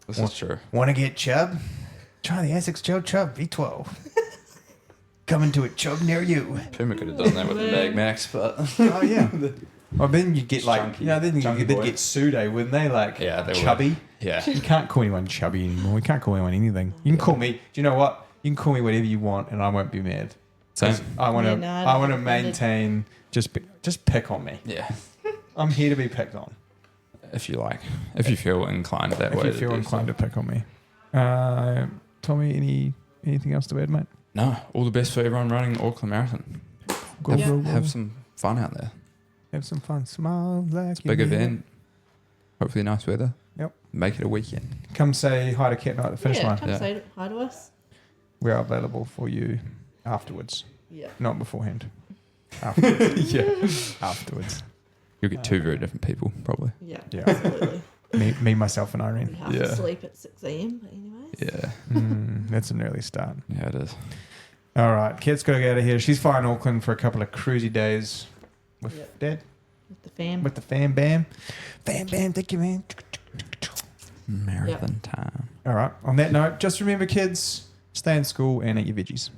Speaker 2: This is true.
Speaker 1: Want to get Chubb? Try the Essex Gel Chubb V12. Coming to a Chubb near you.
Speaker 2: Puma could have done that with the Magmax, but
Speaker 1: Oh yeah. Well, then you get like,
Speaker 2: Chunky-
Speaker 1: then
Speaker 2: chunky
Speaker 1: they'd
Speaker 2: boy.
Speaker 1: get pseudo, wouldn't they? Like,
Speaker 2: Yeah, they would.
Speaker 1: chubby.
Speaker 2: yeah.
Speaker 1: You can't call anyone chubby anymore. You can't call anyone anything. You can call me. Do you know what? You can call me whatever you want, and I won't be mad.
Speaker 2: Same.
Speaker 1: I want to.
Speaker 3: Yeah, no, I
Speaker 1: I want to
Speaker 3: don't-
Speaker 1: maintain. Just pick on me.
Speaker 2: Yeah.
Speaker 1: I'm here to be picked on.
Speaker 2: If you like. If you feel inclined that
Speaker 1: If
Speaker 2: way.
Speaker 1: you feel inclined to pick on me, Tommy, anything else to add, mate?
Speaker 2: No. All the best for everyone running Auckland Marathon.
Speaker 1: Go,
Speaker 3: Yeah.
Speaker 1: go, go.
Speaker 2: Have some fun out there.
Speaker 1: Have some fun. Smile like
Speaker 2: Big
Speaker 1: you mean
Speaker 2: event. Hopefully nice weather.
Speaker 1: Yep.
Speaker 2: Make it a weekend.
Speaker 1: it. Come say hi to Cat Night at the finish line.
Speaker 3: Come
Speaker 2: Yeah.
Speaker 3: say hi to us.
Speaker 1: We are available for you afterwards,
Speaker 3: Yeah.
Speaker 1: not beforehand. Afterwards.
Speaker 2: Yeah.
Speaker 1: Afterwards.
Speaker 2: You'll get two very different people, probably.
Speaker 3: Yeah.
Speaker 1: Yeah.
Speaker 3: Absolutely.
Speaker 1: Me, myself, and
Speaker 3: We
Speaker 1: Irene.
Speaker 3: have
Speaker 2: Yeah.
Speaker 3: to sleep at 6 a.m. But anyways.
Speaker 2: Yeah.
Speaker 1: That's an early start.
Speaker 2: Yeah, it is.
Speaker 1: All right, Kat's got to get out of here. She's flying Auckland for a couple of cruisy days with
Speaker 3: Yep.
Speaker 1: Dad,
Speaker 3: With the fam.
Speaker 1: with the fam bam. Fam bam, thank you, man.
Speaker 2: Marathon time.
Speaker 1: All right, on that note, just remember, kids, stay in school and eat your veggies.